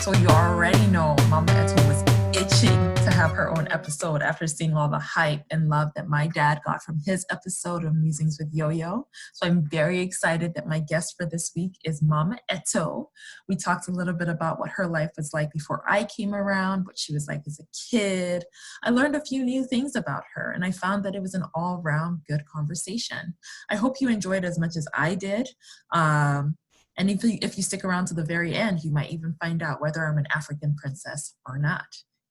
So you already know Mama Eto was itching to have her own episode after seeing all the hype and love that my dad got from his episode of Musings with Yoyo. So I'm very excited that my guest for this week is Mama Eto. We talked a little bit about what her life was like before I came around, what she was like as a kid. I learned a few new things about her, and I found that it was an all-round good conversation. I hope you enjoyed as much as I did. And if you stick around to the very end, you might even find out whether I'm an African princess or not.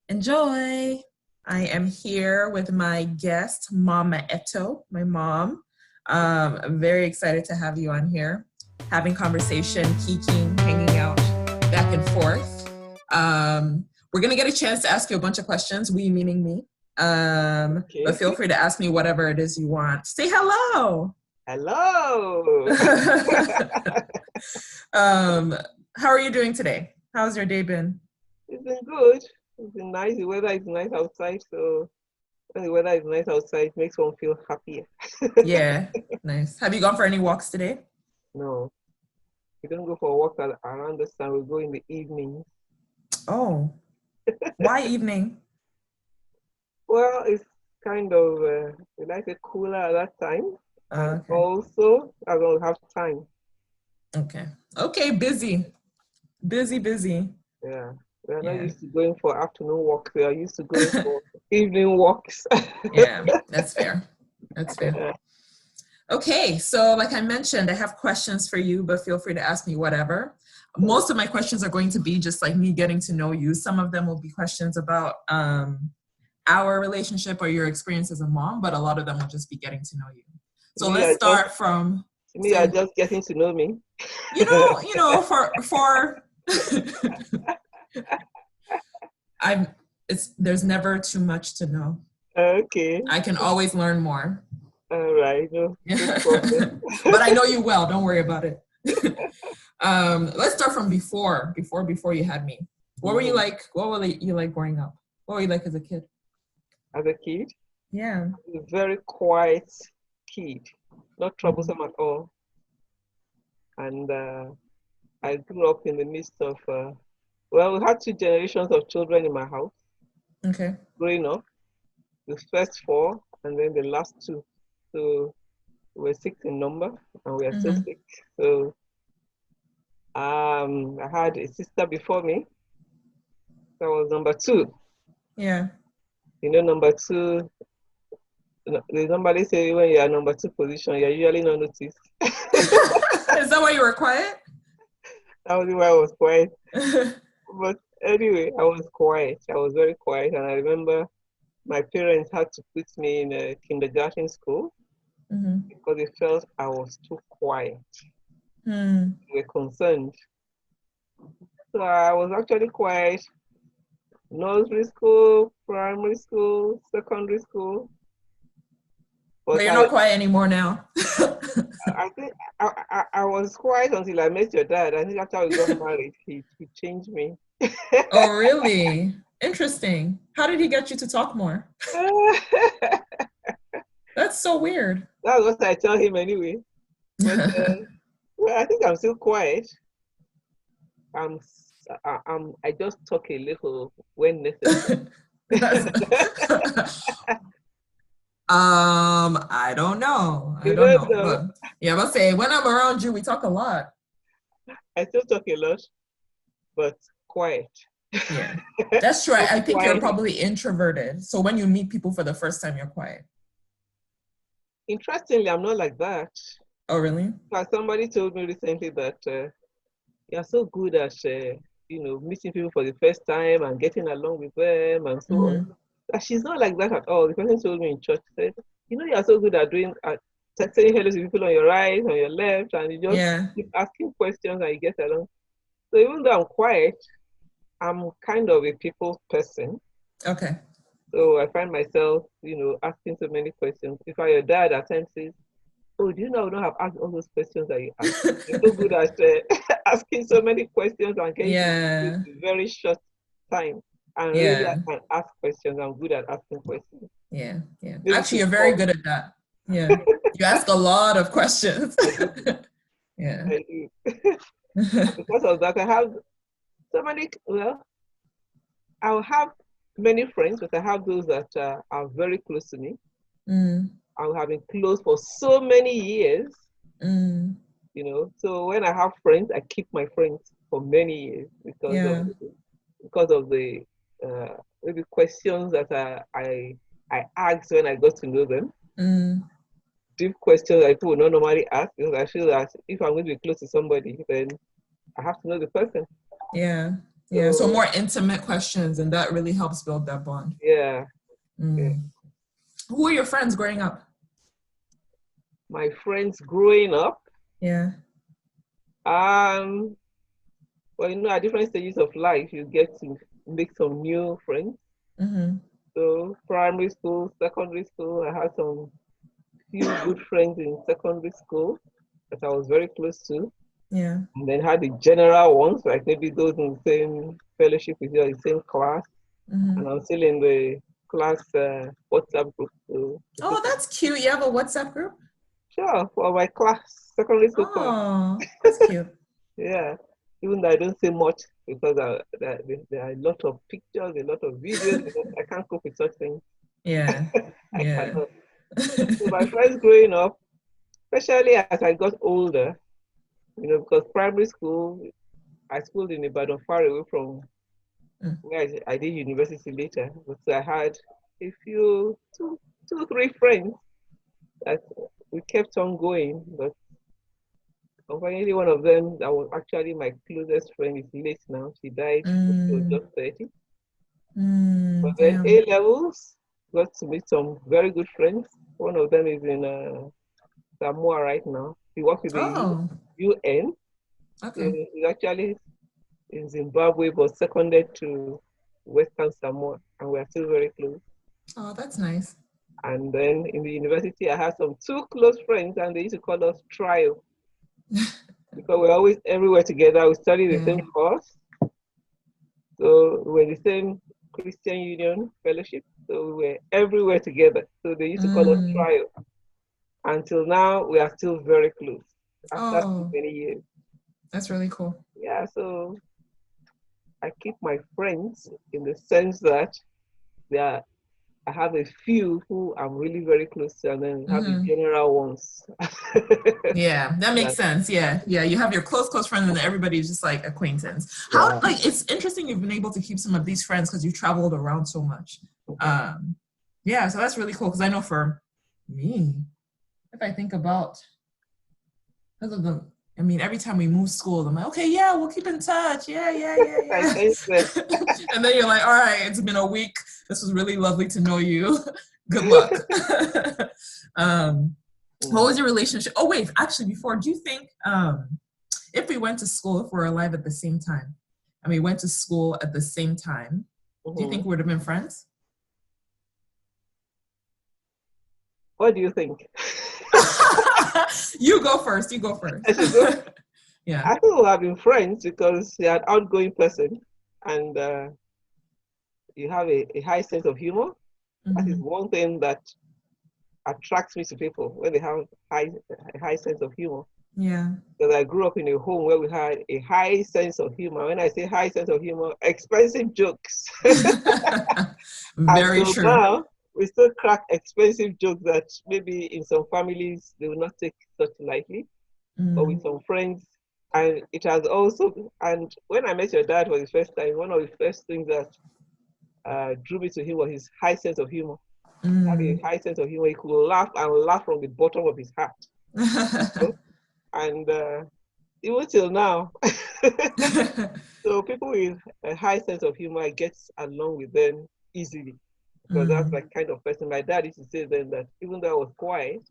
Enjoy! I am here with my guest, Mama Eto, my mom. I'm very excited to have you on here, having conversation, kikiing, hanging out, back and forth. We're going to get a chance to ask you a bunch of questions, we meaning me. Okay. But feel free to ask me whatever it is you want. Say hello! Hello. How are you doing today? How's your day been? It's been good. It's been nice. The weather is nice outside, so when the weather is nice outside, it makes one feel happier. Yeah, nice. Have you gone for any walks today? No, we don't go for a walk around the sun. We go in the evening. Oh, why evening? Well, it's kind of we like it cooler at that time, and Okay. also I don't have time. Okay, busy. Yeah, we are not Yeah. used to going for afternoon walks. We are used to going for evening walks. Yeah, that's fair. Yeah. Okay, so like I mentioned, I have questions for you, but feel free to ask me whatever. Most of my questions are going to be just like me getting to know you. Some of them will be questions about our relationship or your experience as a mom, but a lot of them will just be getting to know you. So let's start from... You are just getting to know me. For there's never too much to know. Okay. I can always learn more. All right. No But I know you well. Don't worry about it. Let's start from before you had me. What were you like? What were you like growing up? What were you like as a kid? As a kid? Yeah. A very quiet kid, not troublesome at all. And I grew up in the midst of, we had 2 generations of children in my house. Okay. Growing up, the first 4 and then the last 2. So we're 6 in number, and we are still 6. So I had a sister before me. That was number 2. Yeah. You know, number 2. They normally say when you are number 2 position, you're usually not noticed. Is that why you were quiet? That was why I was quiet. But anyway, I was quiet. I was very quiet. And I remember my parents had to put me in a kindergarten school because they felt I was too quiet. They were concerned. So I was actually quiet. Nursery school, primary school, secondary school. But you're not quiet anymore now. I think I was quiet until I met your dad. I think after we got married, he changed me. Oh, really? Interesting. How did he get you to talk more? That's so weird. That's what I tell him anyway. But well, I think I'm still quiet. I just talk a little when necessary. I don't know. But, yeah, I'll say when I'm around you, we talk a lot. I still talk a lot, but quiet. Yeah, that's true. I think you're probably introverted. So when you meet people for the first time, you're quiet. Interestingly, I'm not like that. Oh, really? Like somebody told me recently that you're so good at meeting people for the first time and getting along with them and so on. But she's not like that at all. The person told me in church, said, you're so good at saying hello to people on your right, on your left, and you just keep asking questions and you get along. So even though I'm quiet, I'm kind of a people person. Okay. So I find myself, asking so many questions. If your dad at times says, oh, do you know I don't have asked all those questions that you ask? You're so good at asking so many questions and getting to a very short time. And really, I can ask questions. I'm good at asking questions. Yeah. Actually, you're very good at that. Yeah. You ask a lot of questions. Yeah. I do. Because of that, I have So many, well, I'll have many friends, but I have those that are very close to me. Mm. I have been close for so many years, Mm. So when I have friends, I keep my friends for many years Yeah. because of the maybe questions that I asked when I got to know them. Mm. Deep questions that people would not normally ask, because I feel that if I'm going to be close to somebody, then I have to know the person. Yeah. Yeah. So So more intimate questions, and that really helps build that bond. yeah, yeah. Mm. Who were your friends growing up? My friends growing up, Yeah. um, well, at different stages of life, you get to make some new friends. Mm-hmm. So primary school, secondary school, I had some few good friends in secondary school that I was very close to. Yeah. And then had the general ones, like maybe those in the same fellowship with you, or the same class. Mm-hmm. And I'm still in the class WhatsApp group. So Oh, that's cute. You have a WhatsApp group? sure, for my class, secondary school class. Oh, that's cute. Yeah, even though I don't say much because there are a lot of pictures, a lot of videos. I can't cope with such things. Yeah. I Yeah. cannot. So my friends growing up, especially as I got older, because primary school, I schooled in Ibadan, far away from Mm. where I did university later. But I had a few, two, three friends that we kept on going. But unfortunately, one of them that was actually my closest friend is late now. She died when she was Mm. just 30. But Mm. then Damn. A levels, got to meet some very good friends. One of them is in Samoa right now. He works with the Oh, UN. okay. He's actually in Zimbabwe, but seconded to Western Samoa, and we're still very close. Oh, that's nice. And then in the university, I had some two close friends, and they used to call us trio because we're always everywhere together. We study the Yeah. same course, so we're in the same Christian Union fellowship, so we were everywhere together. So they used to call us Mm. trio. Until now, we are still very close after so Oh, many years. that's really cool. Yeah, so I keep my friends in the sense that they are I have a few who I'm really very close to, and then have the Mm-hmm. general ones. Yeah, that makes That, sense. Yeah, yeah. You have your close friends, and everybody's just like acquaintance. How yeah. like it's interesting you've been able to keep some of these friends because you've traveled around so much. Mhm. Um, yeah, so that's really cool because I know for me, if I think about because of the, I mean, every time we move school, I'm like, okay, yeah, we'll keep in touch. Yeah, yeah, yeah, I yeah. sense that. And then you're like, all right, it's been a week. This was really lovely to know you. Good luck. What Mm. was your relationship? Oh, wait, actually, before, do you think if we went to school, if we're alive at the same time, and we went to school at the same time, do you think Mhm. we would have been friends? What do you think? You go first. You go first. I should go. Yeah. I think we'll have been friends because you're an outgoing person and you have a high sense of humor. That is Mm-hmm. one thing that attracts me to people when they have a high sense of humor. Yeah. Because I grew up in a home where we had a high sense of humor. When I say high sense of humor, expensive jokes. And Very till true. now, we still crack expensive jokes that maybe in some families they will not take such lightly, but with Mm. some friends. And it has also, and when I met your dad for the first time, one of the first things that drew me to him was his high sense of humor. Had a Mm. high sense of humor. He could laugh and laugh from the bottom of his heart. And even till now, so people with a high sense of humor, I get along with them easily because that's Mm. like kind of person. My dad used to say then that even though I was quiet,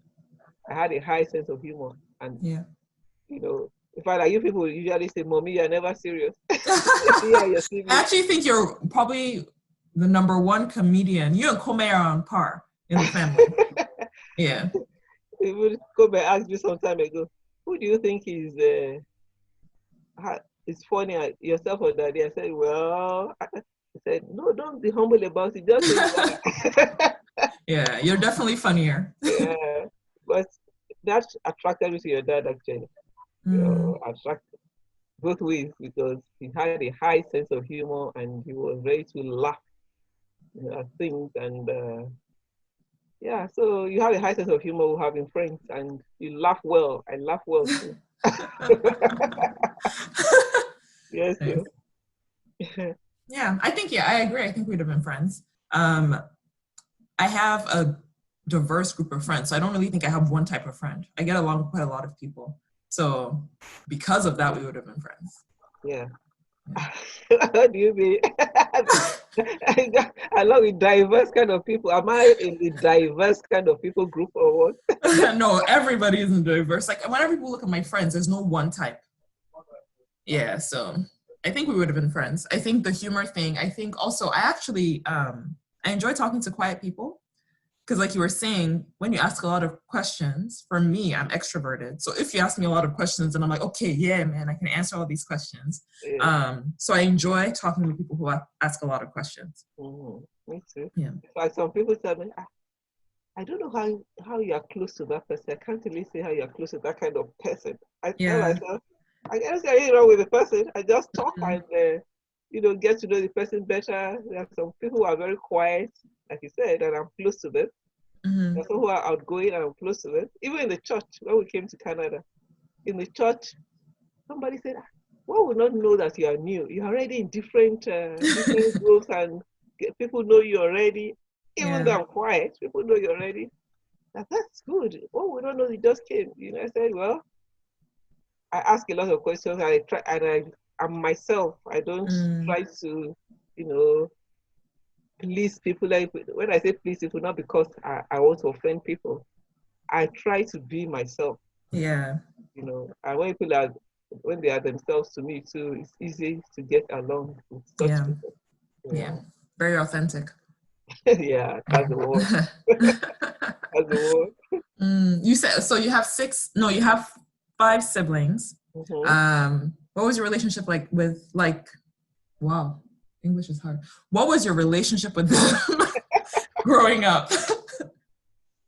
I had a high sense of humor. And, Yeah. in fact, like you people usually say, Mommy, you're never serious. Yeah, I you're serious. actually think you're probably the number one comedian. You and Kome are on par in the family. Yeah. He would come and ask me some time ago, who do you think is funny, yourself or daddy? I said, well, I said, no, don't be humble about it. Just say you are. Yeah, you're definitely funnier. Yeah, but that attracted me to your dad actually. Mm. Attracted. both ways because he had a high sense of humor and he was ready to laugh at things. And yeah, so you have a high sense of humor with having friends and you laugh well. I laugh well too. Yes, Nice. so. Yeah, I agree. I think we'd have been friends. I have a diverse group of friends, so I don't really think I have one type of friend. I get along with quite a lot of people. So because of that, we would have been friends. Yeah. What do you mean? I love with diverse kind of people. Am I in the diverse kind of people group or what? No, everybody isn't diverse. Like whenever people look at my friends, there's no one type. Yeah, so I think we would have been friends. I think the humor thing, I think also I actually I enjoy talking to quiet people because like you were saying, when you ask a lot of questions, for me, I'm extroverted. So if you ask me a lot of questions and I'm like, okay, yeah, man, I can answer all these questions. Yeah. So I enjoy talking to people who ask a lot of questions. Me too. Yeah. Like some people tell me, I don't know how you are close to that person. I can't really say how you are close to that kind of person. I tell Yeah. myself, I can't say anything wrong with the person. I just talk Mhm. and get to know the person better. There are some people who are very quiet, like you said, and I'm close to them. There are Mhm. some who are outgoing and I'm close to them. Even in the church, when we came to Canada, in the church, somebody said, one would not know that you are new. You're already in different groups and people know you already. Even Yeah. though I'm quiet, people know you already. That's good. One would not know you just came. I said, well, I ask a lot of questions and I try and I'm myself. I don't Mm. try to, you know, please people. Like when I say please people, not because I want to offend people. I try to be myself, Yeah. and when they are themselves to me too, it's easy to get along with such Yeah. people. Yeah. Yeah. Very authentic. Yeah, that's the word. Yeah. That's the word. You said so you have six, no, you have five siblings. Mm-hmm. What was your relationship like with like wow, English is hard. What was your relationship with them growing up?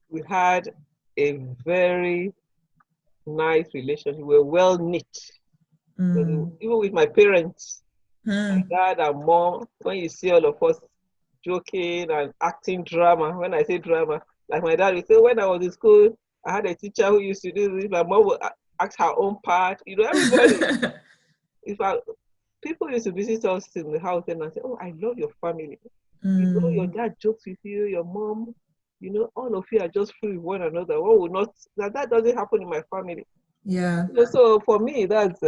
We had a very nice relationship. We were well knit. So Mm. even with my parents, my Mm. dad and mom, when you see all of us joking and acting drama, when I say drama, like my dad would say, when I was in school, I had a teacher who used to do this. My mom would act her own part. Everybody. If I, People used to visit us in the house and I say, oh, I love your family. Your Mm. dad jokes with you, your mom, all of you are just free with one another. What would not, that doesn't happen in my family. Yeah. So for me, that's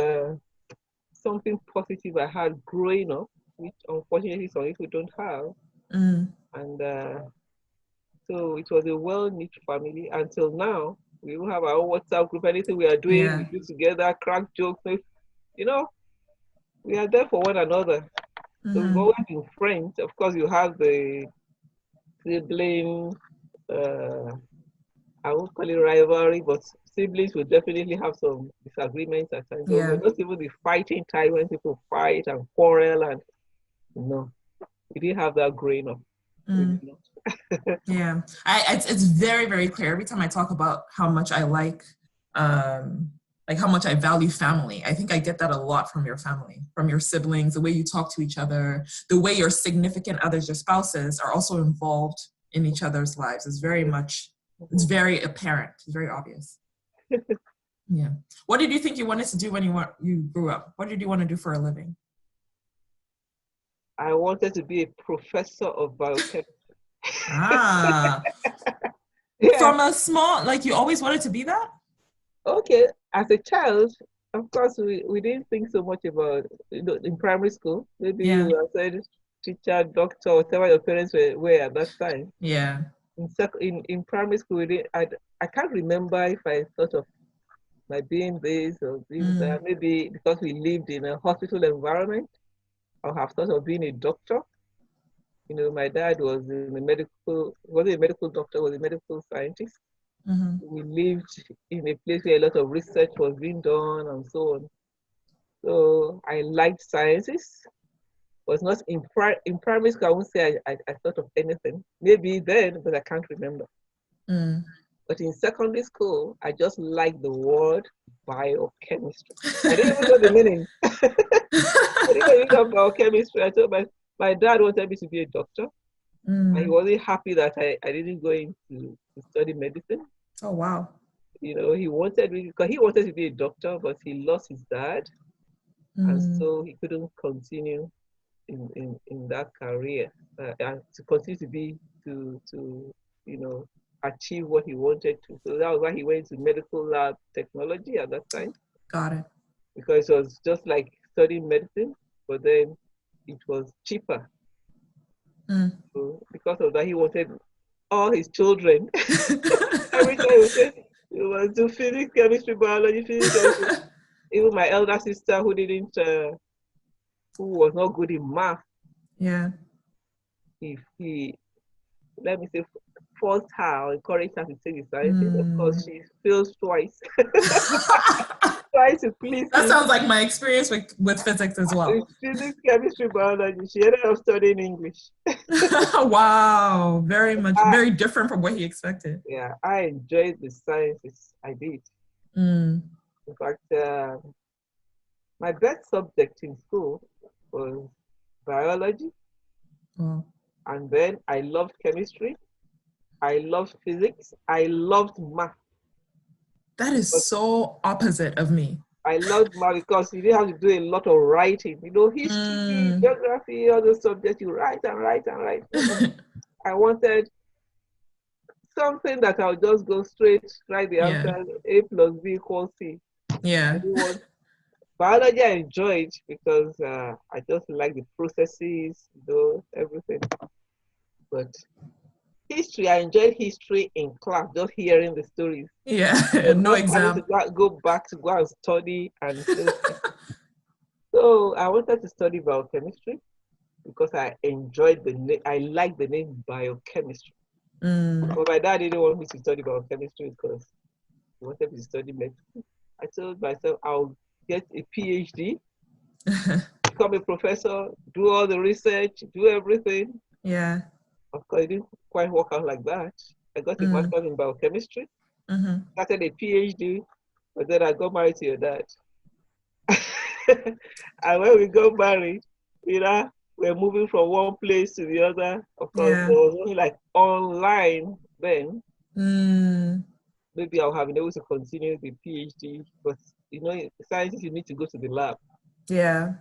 something positive I had growing up, which unfortunately some people don't have. Mm. And so it was a well-knit family until now. We will have our own WhatsApp group. Anything we are doing, we Yeah. do together, crack jokes. You know, we are there for one another. So we've Mm-hmm. always been friends. Of course, you have the sibling, uh, I won't call it rivalry, but siblings will definitely have some disagreements at times. But we're Yeah. not even the fighting type when people fight and quarrel and no, we didn't have that growing up. We did Mm. not. Yeah. It's very, very clear. Every time I talk about how much I like how much I value family. I think I get that a lot from your family, from your siblings, the way you talk to each other, the way your significant others, your spouses are also involved in each other's lives. It's very apparent. It's very obvious. Yeah. What did you think you wanted to do when you grew up? What did you want to do for a living? I wanted to be a professor of biochemistry. Ah, Yeah. from a small, like you always wanted to be that? Okay. As a child, of course, we didn't think so much about, in primary school. Maybe you Yeah. would have said teacher, doctor, whatever your parents were at that time. Yeah. In primary school, I can't remember if I thought of my being this or being Mm. that. Maybe because we lived in a hospital environment, I have thought of being a doctor. My dad wasn't a medical doctor, was a medical scientist. Mm-hmm. We lived in a place where a lot of research was being done and so on. So I liked sciences. Was not in primary school. I won't say I thought of anything. Maybe then, but I can't remember. Mm. But in secondary school, I just liked the word biochemistry. I didn't even know the meaning. I didn't know biochemistry. I told my dad wanted me to be a doctor. And he Mm. wasn't happy that I didn't go into to study medicine. Oh, wow. He wanted me because he wanted to be a doctor, but he lost his dad, and Mm. so he couldn't continue in that career and to continue to be to achieve what he wanted to. So that was why he went to medical lab technology at that time, Got it. because it was just like studying medicine, but then it was cheaper. Mm. So because of that, he wanted all his children. Every time he would say he was do physics, chemistry, biology, physics, chemistry. Even my elder sister who was not good in math, Yeah. he let me say forced her or encouraged her to take the sciences. Of course, Mm. she fails twice, trying to please That him. sounds like my experience with physics as In well. physics, chemistry, biology, she ended up studying English. Wow. Very But much, very different from what he expected. yeah, I enjoyed the sciences. I did. Mm. In fact, my best subject in school was biology, Wow. and then I loved chemistry. I loved physics. I loved math. That is Because so opposite of me. I loved math because you didn't have to do a lot of writing. History, Mm. geography, all those subjects, you write and write and write. I wanted something that I'll just go straight, write the Yeah. answer, A plus B equals C. I Yeah. didn't want biology. I enjoyed because I just like the processes, everything. But history, I enjoyed history in class, just hearing the stories, Yeah. but No not having to exam. go back to go and study and so I wanted to study biochemistry because I enjoyed I like the name biochemistry. Mm. But my dad didn't want me to study biochemistry because he wanted me to study medicine. I told myself I'll get a PhD, become a professor, do all the research, do everything. Yeah. Of course, it didn't quite work out like that. I got a Mm. master's in biochemistry, Mm-hmm. started a PhD, but then I got married to your dad. And when we got married, we're moving from one place to the other. Of course, Yeah. there was only like online then. Mm. Maybe I would have been able to continue the PhD, but in sciences you need to go to the lab. Yeah.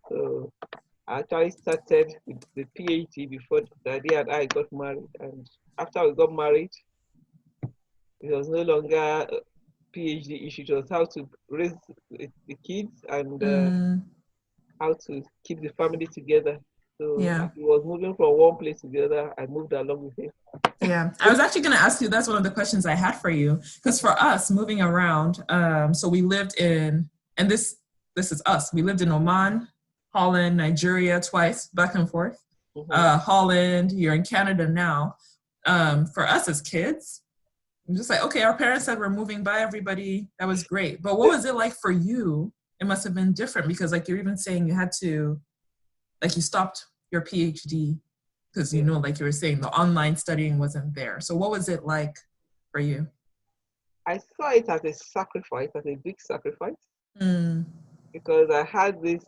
So I actually started with the PhD before Daddy and I got married. And after we got married, it was no longer a PhD issue. It was how to raise the kids and Mm. how to keep the family together. So Yeah. as he was moving from one place to the other, I moved along with him. Yeah, I was actually going to ask you. That's one of the questions I had for you, because for us moving around, so we lived in, and this is us. We lived in Oman, Holland, Nigeria twice, back and forth. Mm-hmm. Holland, you're in Canada now. For us as kids, I'm just like, okay, our parents said we're moving by. Everybody, that was great. But what was it like for you? It must have been different because, like, you're even saying you had to, like, you stopped your PhD because Yeah. like you were saying, the online studying wasn't there. So what was it like for you? I saw it as a sacrifice, as a big sacrifice, Mm. because I had this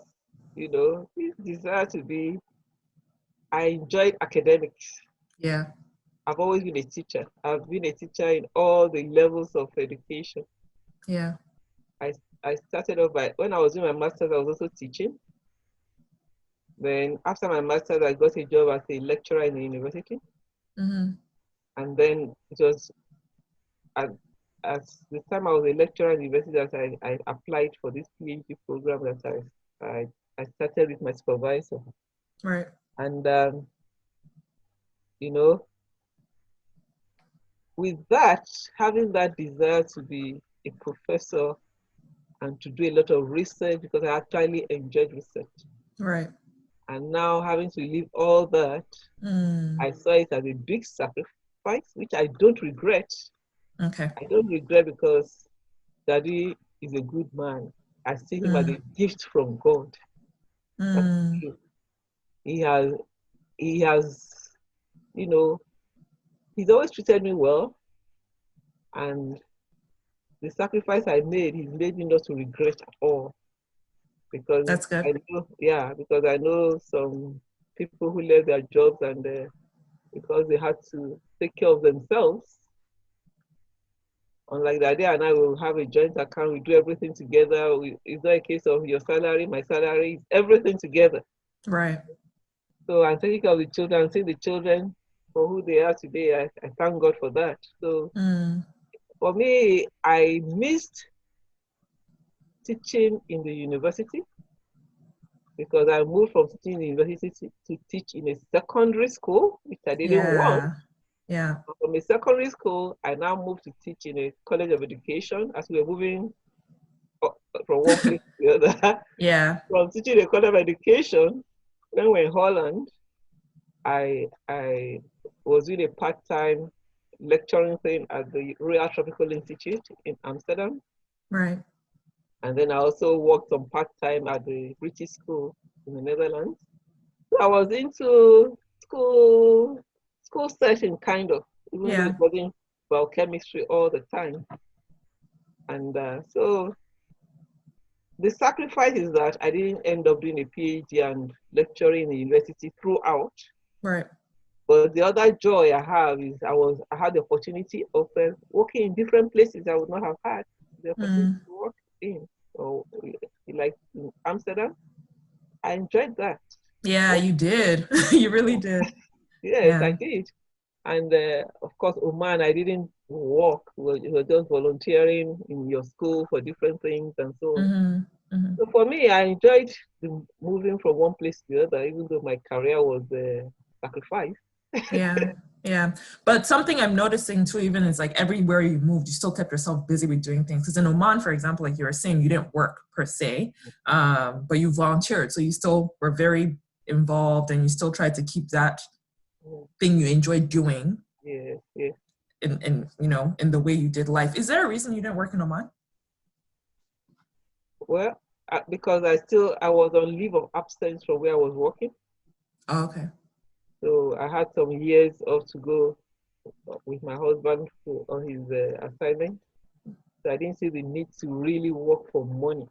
desire to be. I enjoyed academics. Yeah. I've always been a teacher. I've been a teacher in all the levels of education. Yeah. I, I started off by, when I was doing my master's, I was also teaching. Then after my master's, I got a job as a lecturer in the university. Mm-hmm. And then it was at, at the time I was a lecturer in the university that I applied for this PhD program that I started with my supervisor. Right. And, you know, with that, having that desire to be a professor and to do a lot of research because I actually enjoyed research. Right. And now having to leave all that, Mm. I saw it as a big sacrifice, which I don't regret. Okay. I don't regret because Daddy is a good man. I see him as a Mm. gift from God. That's Mm. true. He has, he has, you know, he's always treated me well, and the sacrifice I made, he's made me not to regret at all because That's good. I know, yeah, because I know some people who left their jobs and because they had to take care of themselves. Unlike that, day and I will have a joint account. We do everything together. It's not a case of your salary, my salary, everything together. Right. So I'm taking care of the children, seeing the children for who they are today. I thank God for that. So Mm. for me, I missed teaching in the university because I moved from teaching in the university to teach in a secondary school, which I didn't want. Yeah. Yeah. From a secondary school, I now moved to teach in a college of education as we were moving from one place to the other. Yeah. From teaching a college of education, when we were in Holland, I was doing a part-time lecturing thing at the Royal Tropical Institute in Amsterdam. Right. And then I also worked some part-time at the British School in the Netherlands. So I was into school setting kind of, even though Yeah. it wasn't biochemistry all the time. And so the sacrifice is that I didn't end up doing a PhD and lecturing in the university throughout. Right. But the other joy I have is I had the opportunity of working in different places I would not have had the opportunity Mm. to work in. So like in Amsterdam, I enjoyed that. Yeah, Well, you did. You really did. yes, I Yeah. did. And of course, Oman, I didn't work. We were just volunteering in your school for different things and so on. Mm-hmm. Mm-hmm. So for me, I enjoyed moving from one place to the other, even though my career was sacrificed. Yeah. Yeah. But something I'm noticing too, even is like everywhere you moved, you still kept yourself busy with doing things. Because in Oman, for example, like you were saying, you didn't work per se, but you volunteered. So you still were very involved and you still tried to keep that Mm, thing you enjoyed doing yeah, yeah. in the way you did life. Is there a reason you didn't work in Oman? Well, because I was on leave of absence from where I was working, Oh, okay. so I had some years off to go with my husband on his assignment. So I didn't see the need to really work for money,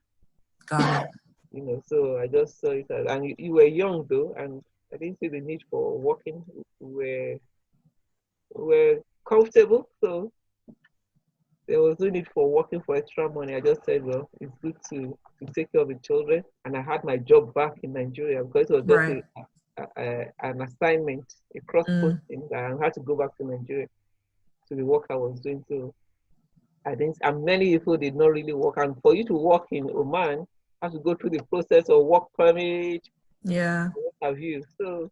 Got it. So I just saw it as, and you were young though, and I didn't see the need for working. We were comfortable, so there was no need for working for extra money. I just said, well, it's good to take care of the children, and I had my job back in Nigeria because it was just Right. an assignment, a cross Mm. posting that I had to go back to Nigeria to the work I was doing. So I didn't, and many people did not really work. And for you to work in Oman, you have to go through the process of work permit, Yeah. what have you. So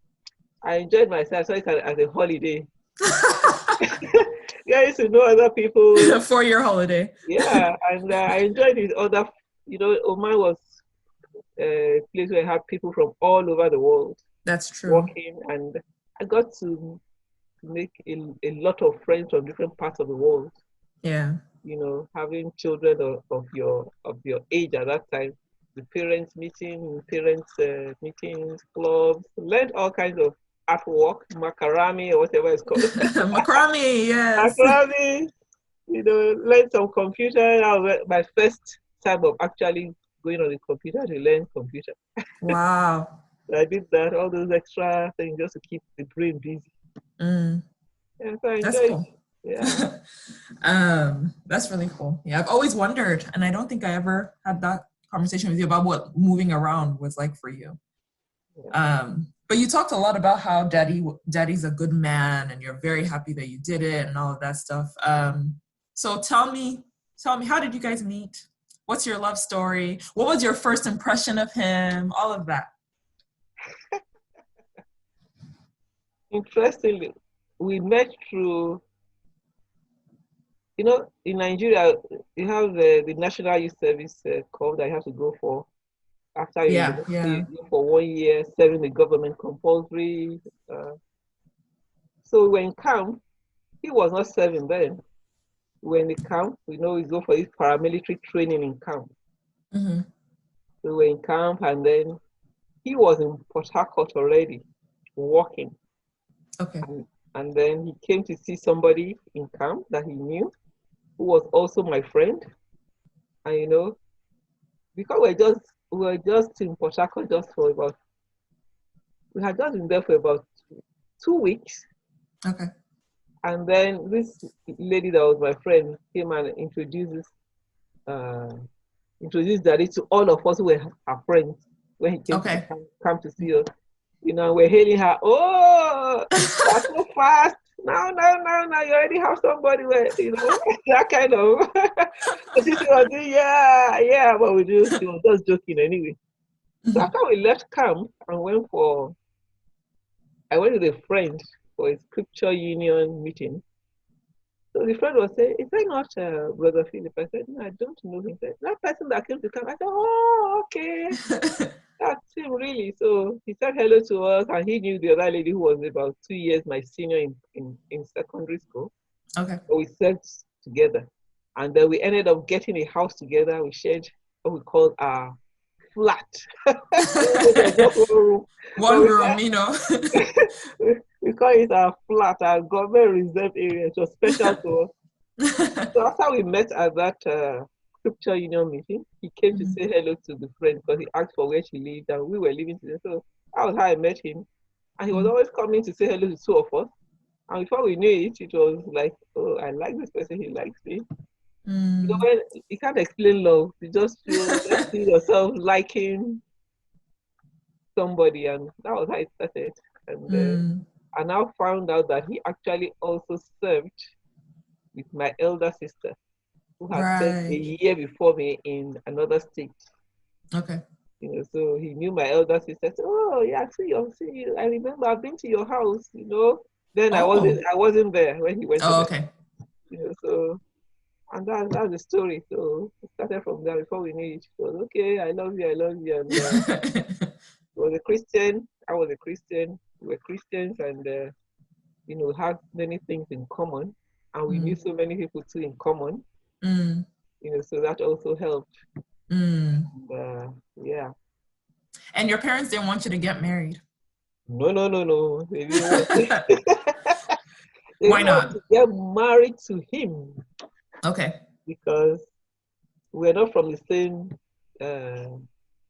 I enjoyed myself. So it's as a holiday. Getting to know other people. 4 year holiday. Yeah, and I enjoyed it. Oman was a place where I had people from all over the world That's true. working, and I got to make a lot of friends from different parts of the world. Yeah. Having children of your age at that time, the parents meetings, clubs, learned all kinds of artwork, macarami or whatever it's called. Macrame, yes. Macarami, learn some computer. That was my first time of actually going on the computer to learn computer. Wow. So I did that, all those extra things just to keep the brain busy. Mm, Yeah, so I that's enjoyed. cool. Yeah. That's really cool. Yeah, I've always wondered, and I don't think I ever had that conversation with you about what moving around was like for you. Yeah. But you talked a lot about how daddy's a good man, and you're very happy that you did it, and all of that stuff. So tell me, how did you guys meet? What's your love story? What was your first impression of him? All of that. Interestingly, we met through, in Nigeria, you have the National Youth Service call that you have to go for after your Yeah, university. yeah. You go for 1 year, serving the government compulsory. So when camp, he was not serving then. When the camp, we go for his paramilitary training in camp. Mm-hmm. So we're in camp, and then he was in Port Harcourt already, working. Okay. And then he came to see somebody in camp that he knew, who was also my friend. And because we're just we were just in Port Harcourt we had just been there for about 2 weeks. Okay. And then this lady that was my friend came and uh, introduced Daddy to all of us who were her friends when he came to the Okay. camp to see us. We're hailing her. Oh, that's so fast. Now, you already have somebody where, that kind of. So she was saying, yeah, what we do. She was just joking anyway. So after we left camp and I went with a friend for a scripture union meeting. So the friend was saying, is that not Brother Philip? I said, no, I don't know him. He said, that person that came to camp. I said, oh, okay. That's him, really. So he said hello to us, and he knew the other lady who was about 2 years my senior in secondary school. Okay. So we served together. And then we ended up getting a house together. We shared what we called our flat. Just one room. One room, We call it our flat, our government reserve area. It was special to us. So after we met at that scripture union meeting, he came to say hello to the friend because he asked for where she lived and we were living together. So that was how I met him. And he was always coming to say hello to two of us. And before we knew it, it was like, oh, I like this person, he likes me. When you can't explain love, you just feel yourself liking somebody, and that was how it started. And I now found out that he actually also served with my elder sister, who had served a year before me in another state. Okay. So he knew my elder sister. Said, oh yeah, see you. I remember I've been to your house. Then I wasn't there when he went to the okay. So and that's the story. So it started from there. Before we knew it, it was okay. I love you. And he was a Christian. I was a Christian. We were Christians, and we had many things in common, and we knew so many people too in common. So that also helped. And, yeah. And your parents didn't want you to get married? No. They didn't want Why not? to get married to him. Okay. Because we're not from the same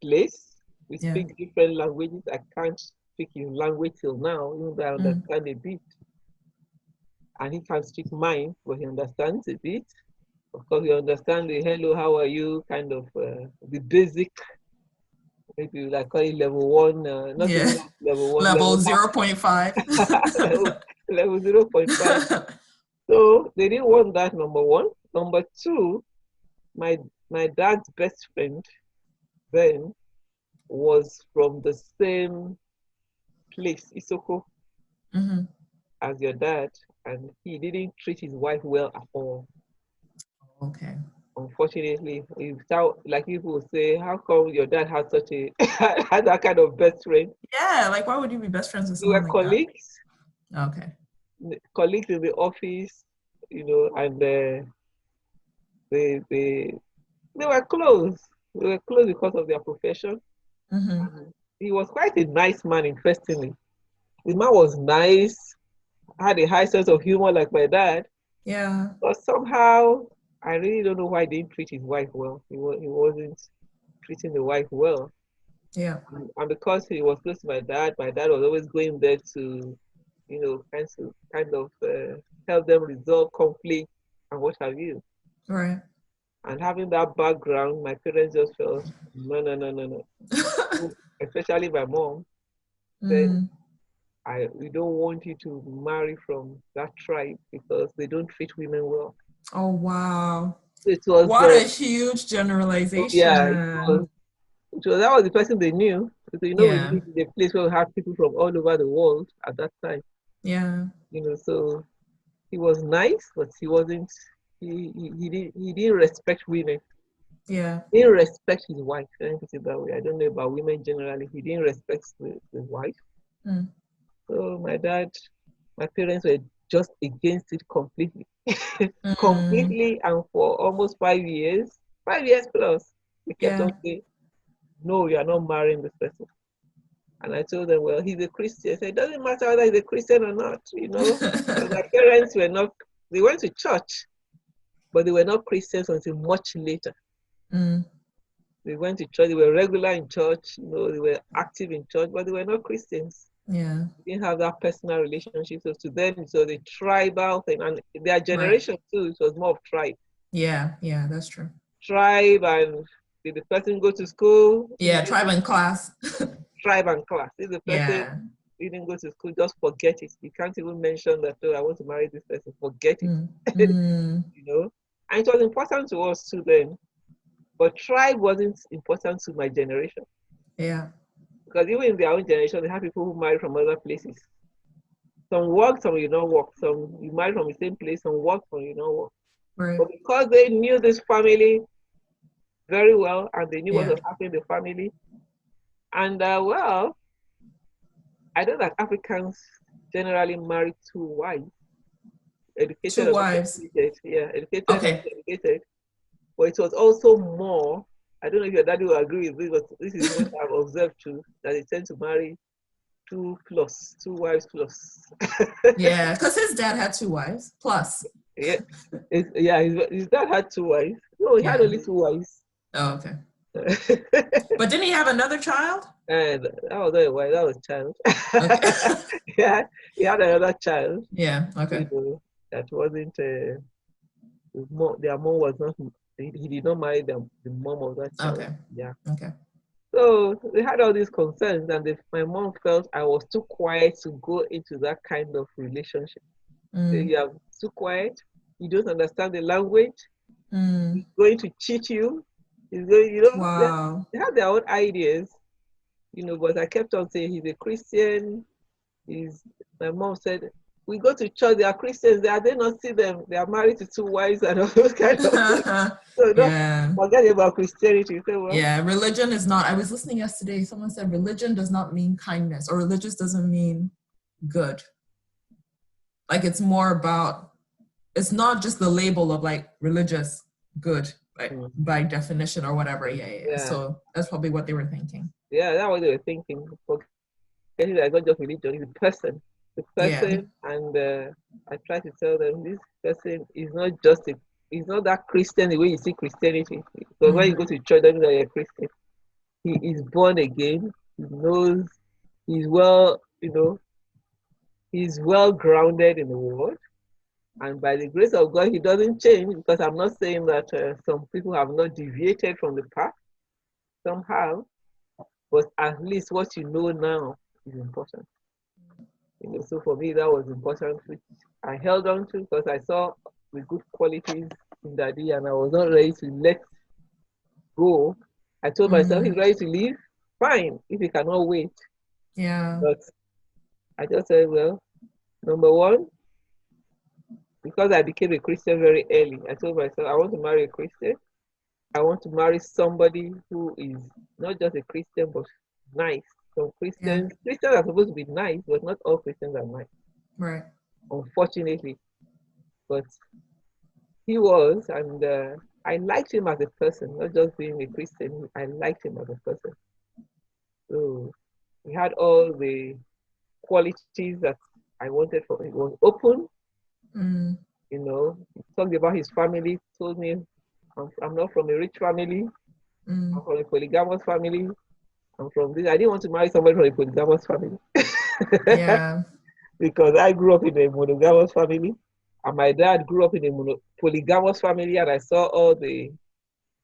place. We speak different languages. I can't speak his language till now, even though I understand a bit. And he can't speak mine, but he understands a bit. Of course, we understand the hello, how are you, kind of the basic, maybe like call it level one, not even level one, level 0.5. level 0.5. So they didn't want that, number one. Number two, my dad's best friend then was from the same place, Isoko, as your dad, and he didn't treat his wife well at all. Okay. Unfortunately, like people will say, how come your dad had had that kind of best friend? Yeah, like why would you be best friends with someone like colleagues. That? Okay. Colleagues in the office, and they were close. They were close because of their profession. He was quite a nice man, interestingly. The man was nice, had a high sense of humor like my dad. Yeah. But somehow, I really don't know why he didn't treat his wife well. He wasn't treating the wife well. Yeah. And because he was close to my dad was always going there to, kind of help them resolve conflict and what have you. Right. And having that background, my parents just felt, no. Especially my mom said, we don't want you to marry from that tribe because they don't treat women well. Oh, wow. It was what a huge generalization. Yeah, that was the person they knew. So, we lived in a place where we had people from all over the world at that time. Yeah. So he was nice, but he wasn't. He didn't respect women. Yeah. He didn't respect his wife. Let me put it that way. I don't know about women generally. He didn't respect the wife. So my parents were just against it completely. Completely, and for almost 5 years, 5 years plus, they kept on saying, no, you are not marrying this person. And I told them, well, he's a Christian. I said, it doesn't matter whether he's a Christian or not, My parents were not, they went to church, but they were not Christians until much later. They went to church. They were regular in church. You know, they were active in church, but they were not Christians. Yeah. They didn't have that personal relationship. So to them, it was a tribal thing, and their Right. generation too, it was more of tribe. Yeah. Yeah. That's true. Tribe, and did the person go to school? If Yeah. they Tribe and class. tribe and class. If the person Yeah. didn't go to school, just forget it. You can't even mention that, oh, I want to marry this person. Forget it. Mm. Mm. You know? And it was important to us too then. But tribe wasn't important to my generation. Yeah. Because even in their own generation, they have people who marry from other places. Some work, some you don't work. Some you marry from the same place, some work, some you don't work. Right. But because they knew this family very well and they knew what Yeah. was happening in the family, and well, I know that Africans generally marry two wives, educated Two or not wives. educated. Yeah, educated or not Okay. educated. But it was also more, I don't know if your daddy will agree with this, but this is what I've observed too, that they tend to marry two plus, two wives plus. Yeah. Because his dad had two wives plus. Yeah, yeah, his dad had two wives. No, he had Yeah. only two wives. Oh, okay. But didn't he have another child? And that was not a wife, that was a child. Okay. Yeah, he had another child, Yeah. Okay. you know, that wasn't, their mom was not, he did not marry the mom of that child. Okay. Yeah. Okay. So they had all these concerns, and my mom felt I was too quiet to go into that kind of relationship. So Mm. you are too quiet, you don't understand the language, Mm. he's going to cheat you, he's going, you know, Wow. they had their own ideas, you know, but I kept on saying he's a Christian. He's My mom said, we go to church, they are Christians, they are they not see them, they are married to two wives and all those kind of things. So don't Yeah. forget about Christianity. So well, Yeah. Religion is not, I was listening yesterday, someone said religion does not mean kindness, or religious doesn't mean good. Like it's more about, it's not just the label of like religious good, like mm, by definition or whatever. Yeah, yeah, yeah. yeah, So that's probably what they were thinking. yeah, that's what they were thinking. Forgetting that it's not just religion, it's a person. The Yeah. person, and I try to tell them this person is not just a, it's not that Christian the way you see Christianity. Because when you Mm. go to church, that means that you're a Christian. He is born again. He knows. He's well, you know, he's well grounded in the word. And by the grace of God, he doesn't change, because I'm not saying that some people have not deviated from the path. Some have, but at least what you know now is important. You know, so for me, that was important, which I held on to because I saw the good qualities in Daddy, and I was not ready to let go. I told myself, he's Mm. ready to leave, fine, if he cannot wait. Yeah. But I just said, well, number one, because I became a Christian very early, I told myself, I want to marry a Christian. I want to marry somebody who is not just a Christian, but nice. Some Yeah. Christians are supposed to be nice, but not all Christians are nice, Right. unfortunately. But he was, and I liked him as a person, not just being a Christian. I liked him as a person. So he had all the qualities that I wanted for him. He was open, Mm. you know. He talked about his family, told me, I'm not from a rich family, I'm Mm. from a polygamous family. I'm from this. I didn't want to marry somebody from a polygamous family Yeah. because I grew up in a monogamous family, and my dad grew up in a polygamous family, and I saw all the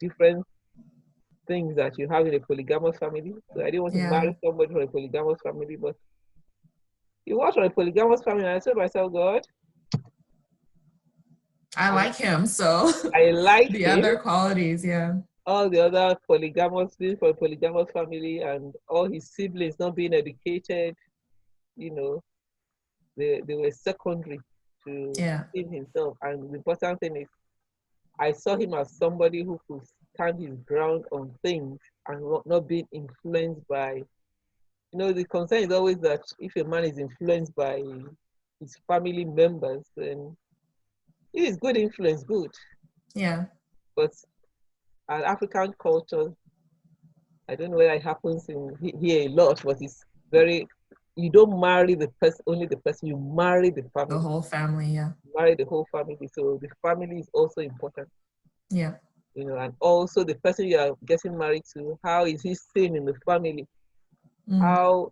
different things that you have in a polygamous family. So I didn't want to Yeah. marry somebody from a polygamous family, but he was from a polygamous family, and I said to myself, God, I and like him. So I liked the him. other qualities, yeah. All the other polygamous, being from a polygamous family, and all his siblings not being educated, you know, they were secondary to Yeah. him himself. And the important thing is, I saw him as somebody who could stand his ground on things and not being influenced by, you know, the concern is always that if a man is influenced by his family members, then if it's good influence, good. Yeah. But an African culture, I don't know whether it happens in here a lot, but it's very, you don't marry the person, only the person, you marry the The family, whole family, yeah. you marry the whole family. So the family is also important. Yeah. and also the person you are getting married to, how is he seen in the family? How,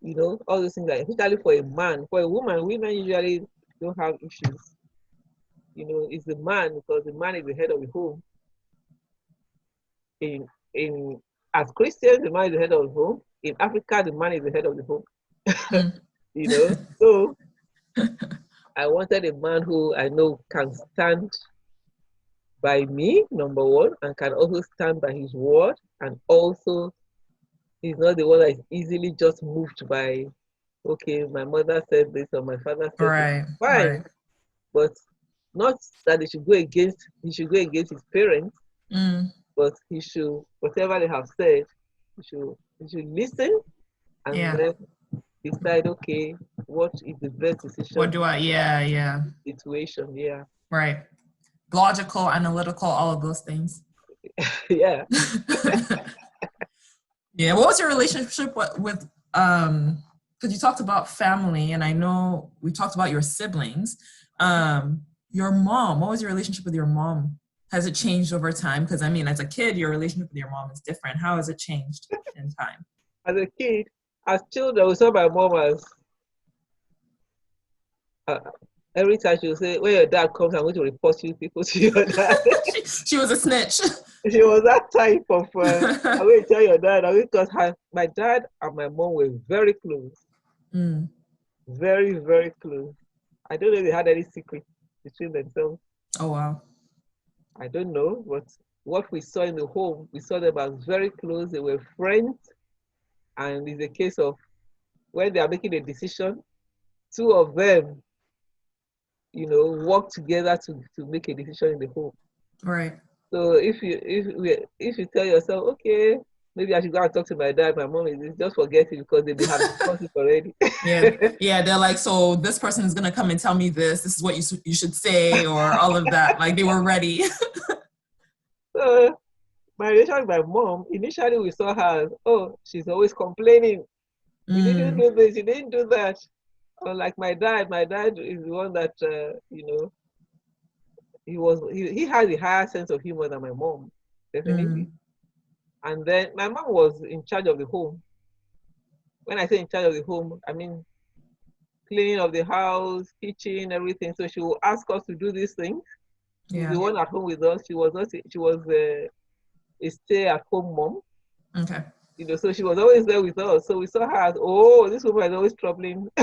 all those things, like, especially for a man. For a women usually don't have issues. It's the man, because the man is the head of the home. In as Christians, the man is the head of the home. In Africa, the man is the head of the home. So I wanted a man who I know can stand by me, number one, and can also stand by his word, and also he's not the one that is easily just moved by, okay, my mother said this or my father said this. Fine, but not that he should go against his parents, but he should, whatever they have said, he should listen and then decide, okay, what is the best decision? What do I, situation, yeah. Right. Logical, analytical, all of those things. Yeah. Yeah. What was your relationship with because you talked about family, and I know we talked about your siblings. Your mom, what was your relationship with your mom? Has it changed over time? Because I mean, as a kid, your relationship with your mom is different. How has it changed in time? As a kid, as children, we saw my mom as every time she would say, when your dad comes, I'm going to report you people to your dad. she was a snitch. She was that type of, I'm going to tell your dad, because my dad and my mom were very close. Very, very close. I don't know if they had any secret between themselves. Oh, wow. I don't know, but what we saw in the home, we saw them as very close. They were friends. And it's a case of when they are making a decision, two of them, work together to make a decision in the home. Right. So if you tell yourself, okay, maybe I should go and talk to my dad, my mom is this, just forget it, because they have discussed it already. Yeah, they're like, so this person is gonna come and tell me this is what you should say, or all of that. Like, they were ready. So my relation with my mom, initially we saw her as, oh, she's always complaining. You didn't do this, you didn't do that. Like my dad is the one that, he has a higher sense of humor than my mom, definitely. And then my mom was in charge of the home. When I say in charge of the home, I mean cleaning of the house, kitchen, everything. So she will ask us to do these things. She was the one at home with us. She was a stay-at-home mom. Okay. So she was always there with us. So we saw her as, oh, this woman is always troubling. Go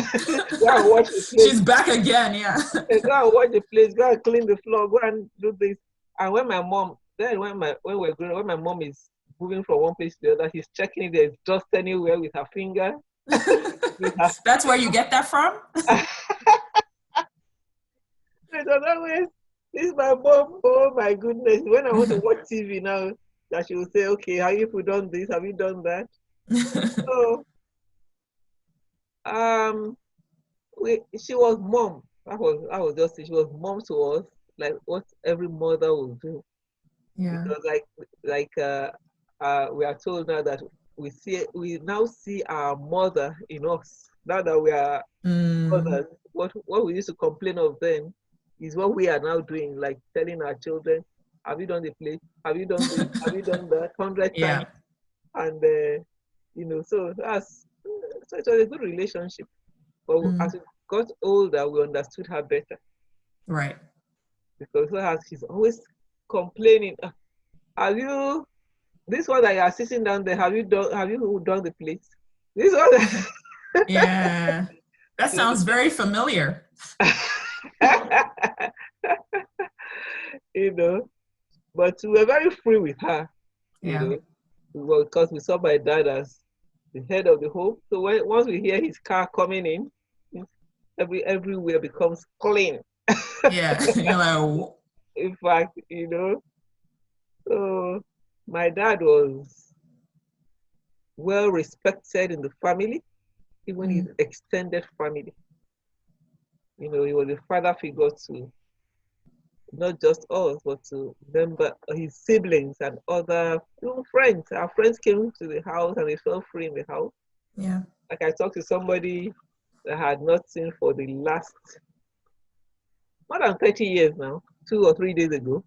and watch the place. She's back again, yeah. Go and watch the place. Go and clean the floor. Go and do this. And when my mom, when my mom is moving from one place to the other, she's checking if there's dust anywhere with her finger. That's where you get that from? This is my mom. Oh my goodness. When I want to watch TV now, that she will say, okay, have you done this? Have you done that? So she was mom. That was just it. She was mom to us, like what every mother will do. Yeah. Because we are told now that we now see our mother in us. Now that we are mothers, what we used to complain of then is what we are now doing, like telling our children, have you done the plate? Have you done this? Have you done that? 100 times. And so it was a good relationship. But as we got older, we understood her better. Right. Because she's always complaining. Have you, this one that you are sitting down there, have you done the plate? This one. Yeah. That sounds very familiar. But we were very free with her. Because we saw my dad as the head of the home. So once we hear his car coming in, everywhere becomes clean. Yeah. You're like, in fact, so my dad was well respected in the family, even his extended family. He was a father figure to not just us, but to his siblings and other friends. Our friends came to the house and they felt free in the house. Yeah. Like I talked to somebody that I had not seen for the last more than 30 years now, 2 or 3 days ago.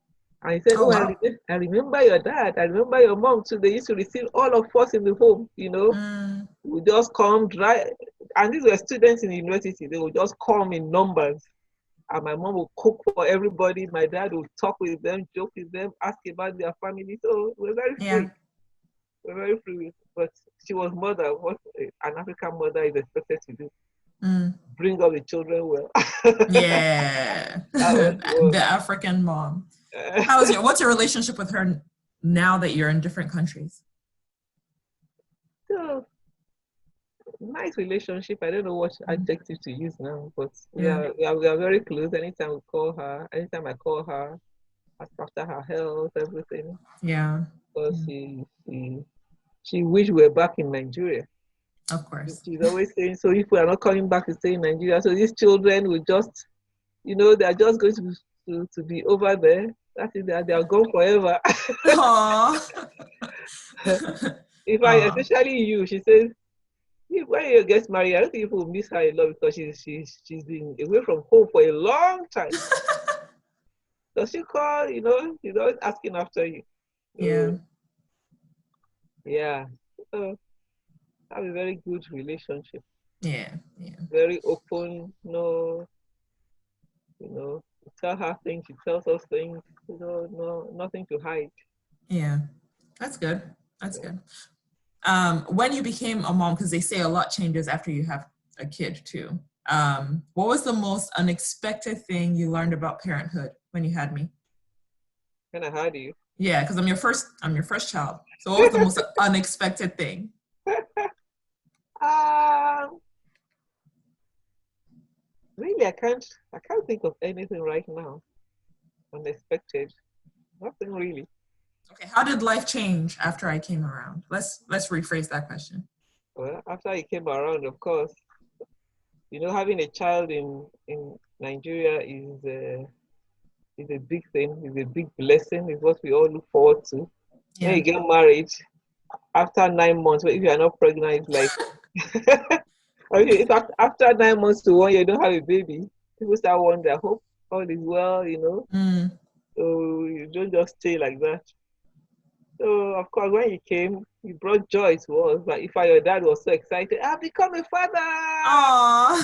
And he said, Oh, oh, wow. I remember your dad. I remember your mom too. They used to receive all of us in the home, you know. Mm, We just come dry. And these were students in the university. They would just come in numbers. And my mom would cook for everybody. My dad would talk with them, joke with them, ask about their family. So we're very yeah. free. We're very free. But she was mother. What an African mother is expected to do. Mm, Bring up the children well. yeah. That was The African mom. What's your relationship with her now that you're in different countries? so nice relationship. I don't know what adjective to use now, but Yeah. we are very close. Anytime I call her, ask after her health, everything. Yeah. Because Yeah. she wish we were back in Nigeria. Of course. She's always saying, so if we are not coming back to stay in Nigeria, so these children will just, you know, they're just going to be over there. That is, they are gone forever. Aww. If I, Aw. especially you, she says, when you get married, I don't think people will miss her a lot because she's been away from home for a long time. So she call, you know, she's always asking after you. Yeah. So yeah, so have a very good relationship. Yeah. Yeah. Very open, no, you know, you tell her things, she tells us things, you know, nothing to hide. Yeah. That's good. That's good. When you became a mom, because they say a lot changes after you have a kid too. What was the most unexpected thing you learned about parenthood when you had me? Kind of hard you. Yeah, because I'm your first child. So what was the most unexpected thing? um, really, I can't think of anything right now. Unexpected, nothing really. Okay, how did life change after I came around? Let's rephrase that question. Well, after I came around, of course, you know, having a child in Nigeria is a big thing, is a big blessing, is what we all look forward to. When Yeah. you get married, after 9 months, if you are not pregnant, it's like, okay, if after 9 months to 1 year, you don't have a baby, people start wondering, I hope all is well, you know. Mm. So you don't just stay like that. So of course, when you came, you brought joy to us. But if your dad was so excited, I've become a father. Aw.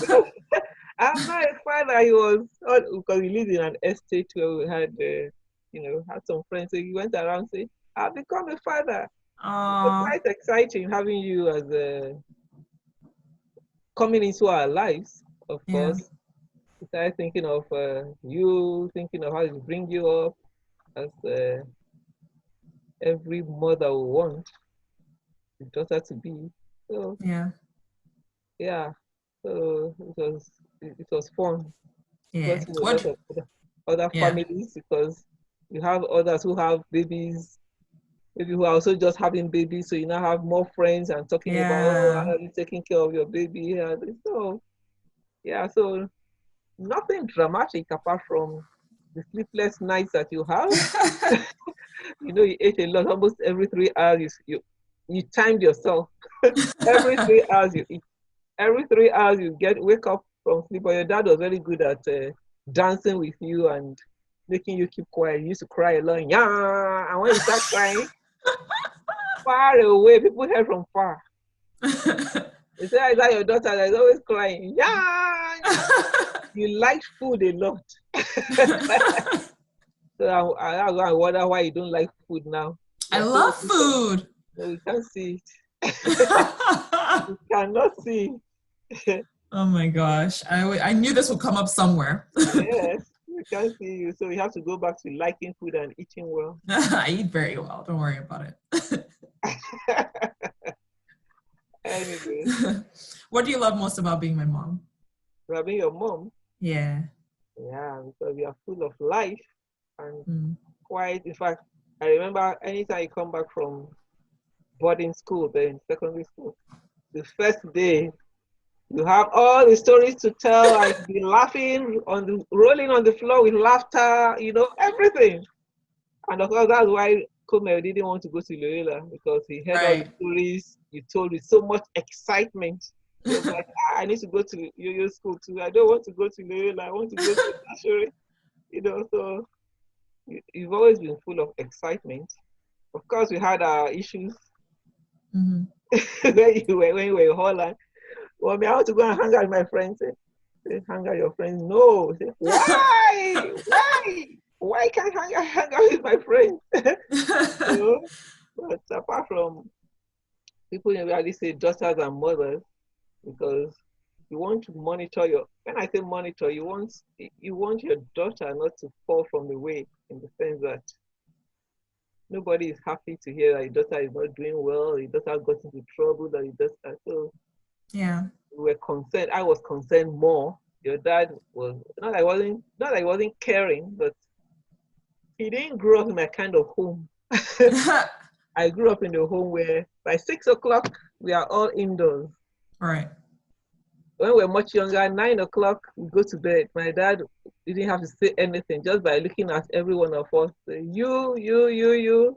I'm not a father. He was because we lived in an estate where we had, you know, had some friends. So he went around saying, "I've become a father." It was Aw. quite exciting having you as coming into our lives. Of Yeah. course, we started thinking of you, thinking of how to bring you up as every mother would want the daughter to be. So Yeah. yeah, so it was fun. Got Yeah. to know a lot of other Yeah. families because you have others who have babies, maybe who are also just having babies. So you now have more friends and talking about, oh, Yeah. how are you taking care of your baby? So yeah, so nothing dramatic apart from the sleepless nights that you have. You know, you ate a lot. Almost every 3 hours, you timed yourself. Every 3 hours you eat. Every 3 hours you wake up from sleep. But your dad was very good at dancing with you and making you keep quiet. You used to cry a lot. Yeah, and when you start crying, far away, people heard from far. They say, "Is that your daughter that is always crying?" Yeah, you like food a lot. So I wonder why you don't like food now. I You're so love food. no, we can't see it. We cannot see it. Oh my gosh. I knew this would come up somewhere. Yes, we can't see you. So we have to go back to liking food and eating well. I eat very well. Don't worry about it. Anyway, What do you love most about being my mom? Rabbi, your mom, Yeah. yeah, because we are full of life and Mm. quiet. In fact, I remember anytime you come back from boarding school, then secondary school, the first day you have all the stories to tell and be laughing rolling on the floor with laughter, you know, everything. And of course, that's why Kumail didn't want to go to Loyola because he heard all the Right. stories you told with so much excitement. He was like, I need to go to Yoyo school too. I don't want to go to Loyola. I want to go to Nashore. You know, so you've always been full of excitement. Of course, we had our issues Mm-hmm. when you were in Holland. Well, I want to go and hang out with my friends. Say, hang out with your friends. No. Say, why? Why? Why can't I hang out with my friends? So, but apart from people in reality say daughters and mothers, because you want to monitor your, when I say monitor, you want your daughter not to fall from the way, in the sense that nobody is happy to hear that your daughter is not doing well, your daughter got into trouble, that your daughter, so Yeah. we were concerned. I was concerned more. Your dad was not that I wasn't caring, but he didn't grow up in my kind of home. I grew up in a home where by 6 o'clock we are all indoors. Right. When we were much younger, 9 o'clock we go to bed. My dad didn't have to say anything, just by looking at every one of us. Say, you,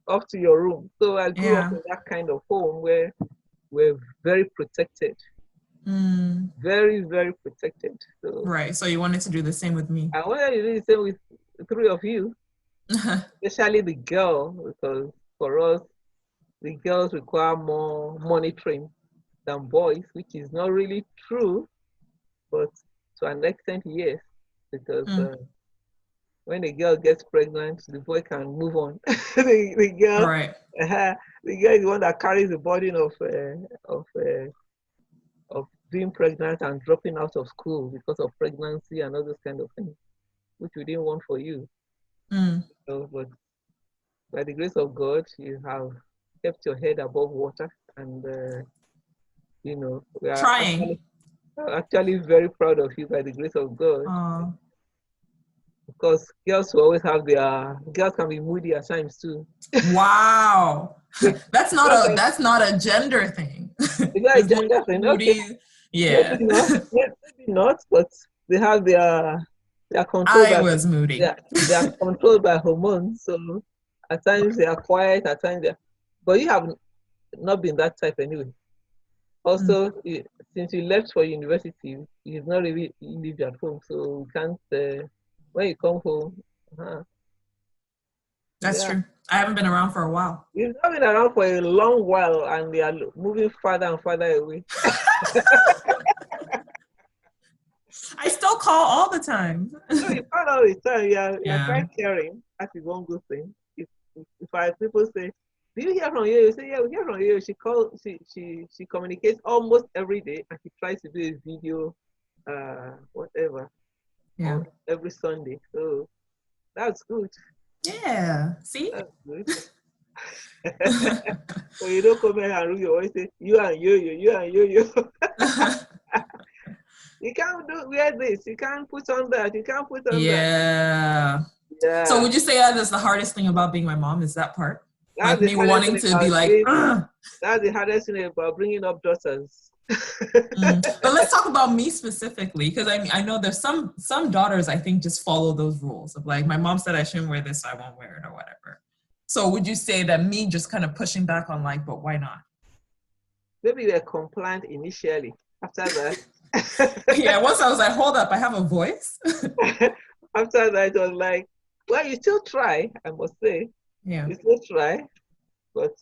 off to your room. So I grew up Yeah. in that kind of home where we're very protected, Mm. very, very protected. So Right. So you wanted to do the same with me. I wanted to do the same with the three of you, especially the girl, because for us, the girls require more monitoring than boys, which is not really true, but to an extent, yes, because Mm. when a girl gets pregnant, the boy can move on. the girl, Right. the girl is the one that carries the burden of being pregnant and dropping out of school because of pregnancy and all those kind of things, which we didn't want for you. Mm. So, but by the grace of God, you have kept your head above water, and we are Trying. actually very proud of you by the grace of God. Uh, Because girls will always have girls can be moody at times too. wow. Girls That's not a gender thing. it's not a There's boys gender are thing. Okay, moody. maybe Yeah. not, maybe not, but they have they are controlled I by was they moody. are, they are controlled by hormones. So at times they are quiet, at times but you have not been that type anyway. Mm. Also, since you left for university, you've not really lived at home, so you can't. When you come home, That's yeah, true. I haven't been around for a while. you've not been around for a long while, and they are moving farther and farther away. I still call all the time. No, you can't all the time. You're Yeah. quite caring. That is one good thing. If people say, "Do you hear from you?" You say, "Yeah, we hear from you." She calls. She communicates almost every day, and she tries to do a video, whatever, Yeah. on every Sunday. So that's good. Yeah. See? That's good. So you don't come here and you always say, "You and you and yo." You can't wear this. You can't put on that. You can't put on that. Yeah. So Yeah, would you say that is the hardest thing about being my mom? Is that part? that's Like the me hardest wanting thing to be about like, being. ugh. That's the hardest thing about bringing up daughters. Mm. But let's talk about me specifically, because I know there's some daughters I think just follow those rules of like my mom said I shouldn't wear this, so I won't wear it or whatever. So would you say that me just kind of pushing back on like, but why not? Maybe you were compliant initially. After that, Yeah, once I was like, hold up, I have a voice. after that, it was like, well, you still try. I must say, Yeah. you still try, but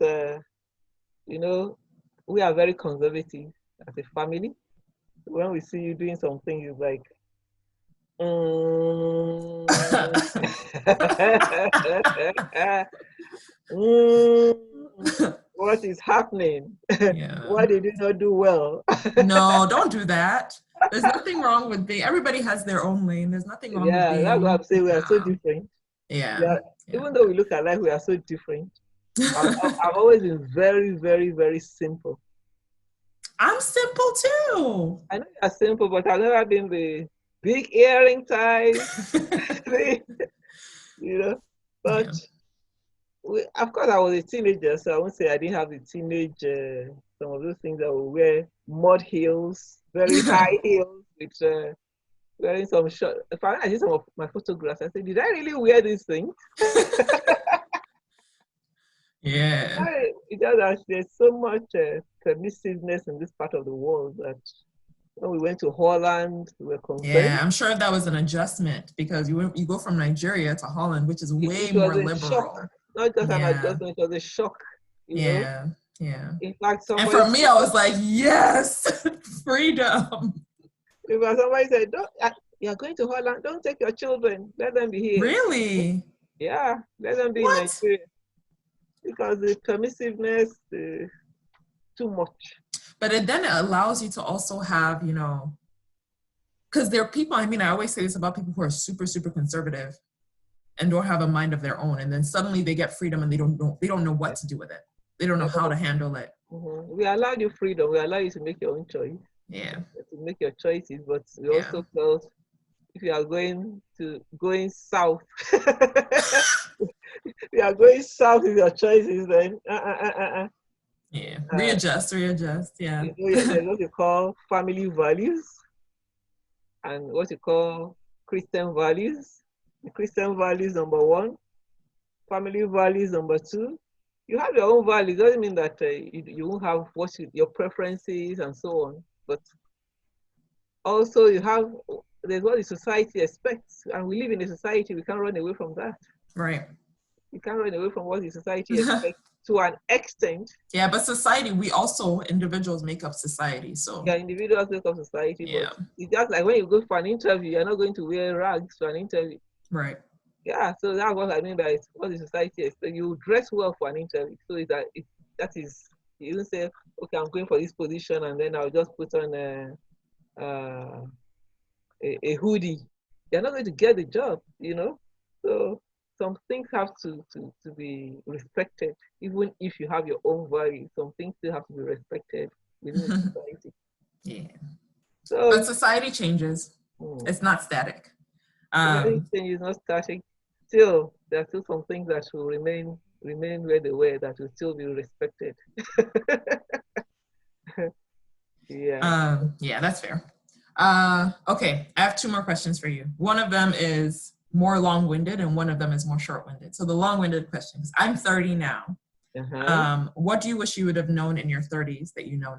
you know, we are very conservative as a family. When we see you doing something, it's like, mm, mm, what is happening? Yeah. Why did you not do well? No, don't do that. There's nothing wrong with being, everybody has their own lane. There's nothing wrong with Yeah, that's what being, I'm saying. We are so yeah, different. yeah, Yeah, yeah. even though we look alike, we are so different. I've always been very, very, very simple. I'm simple too. I know you are simple, but I've never been the big earring type, you know. But Yeah. of course, I was a teenager, so I won't say I didn't have the teenage, some of those things that we wear mud heels, very high heels, with wearing some short. If I see some of my photographs, I said, did I really wear these things? Yeah. It's just that there's so much permissiveness in this part of the world that When we went to Holland, we were concerned. Yeah, I'm sure that was an adjustment because you go from Nigeria to Holland, which is way It was more a shock, liberal. not just an Yeah, adjustment, it was a shock, you know. yeah, yeah. In fact, And somebody for me, said, I was like, yes, freedom. because somebody said, don't, you're going to Holland, don't take your children, let them be here. Really? Yeah, let them be in What? Nigeria. Because the permissiveness, too much. But then it allows you to also have, because there are people, I mean, I always say this about people who are super, super conservative and don't have a mind of their own. And then suddenly they get freedom and they don't know what to do with it. They don't know how to handle it. Mm-hmm. We allow you freedom. We allow you to make your own choice. Yeah. To make your choices, but we Yeah. also felt if you are going south, if you are going south with your choices, then Yeah. Readjust. Yeah. you know, there's what you call family values and what you call Christian values. The Christian values number one, family values number two. You have your own values. Doesn't mean that you won't have your preferences and so on. But also there's what the society expects, and we live in a society. We can't run away from that. Right. You can't run away from what the society expects to an extent. Yeah, but society, individuals make up society. So Yeah, individuals make up society, yeah. but it's just like when you go for an interview, you're not going to wear rags for an interview. Right. Yeah, so that's what I mean by what the society expects. You dress well for an interview. So that is, you don't say, okay, I'm going for this position and then I'll just put on a hoodie. You're not going to get the job, you know. So some things have to be respected, even if you have your own values. Some things still have to be respected within the society. Yeah. So, but society changes. It's not static. Society change is not static. Still, there are still some things that will remain where they were, that will still be respected. Yeah. Yeah, that's fair. Okay, I have two more questions for you. One of them is more long-winded and one of them is more short-winded. So the long-winded question is, I'm 30 now. What do you wish you would have known in your 30s that you know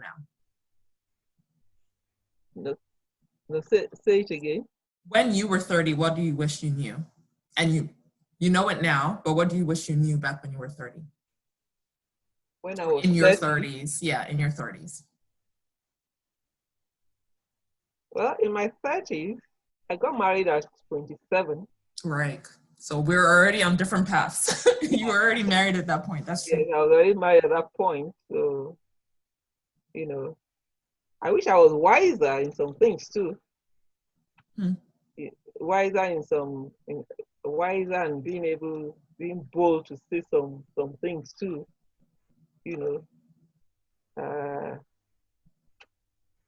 now? No, say it again. When you were 30, what do you wish you knew? And you know it now, but what do you wish you knew back when you were 30? When I was in your 30s, yeah, in your 30s. Well, in my 30s, I got married at 27. Right. So we're already on different paths. You were already married at that point. That's true. Yeah, I was already married at that point. So, I wish I was wiser in some things too. Wiser wiser and being bold to say some things too.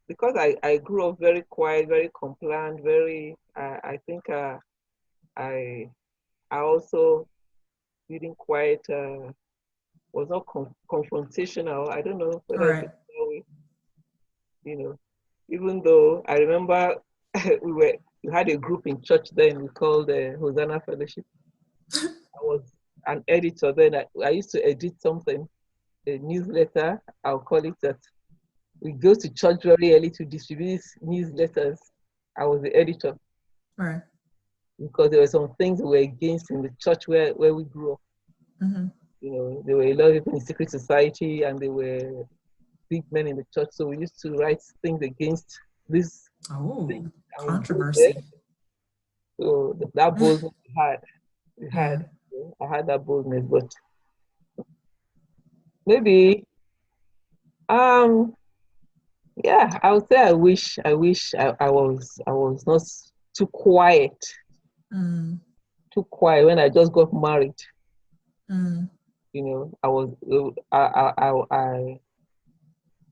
Because I grew up very quiet, very compliant, I think I also didn't quite was not confrontational. I don't know whether Right. Even though I remember we had a group in church then we called the Hosanna Fellowship. I was an editor then. I used to edit something, a newsletter. I'll call it that. We go to church very early to distribute newsletters. I was the editor. Right. Because there were some things we were against in the church where we grew up. There were a lot of people in secret society and there were big men in the church. So we used to write things against this. Oh, controversy. So that boldness we had. I had that boldness, but maybe, yeah, I would say I wish I was not too quiet. Too quiet when I just got married. I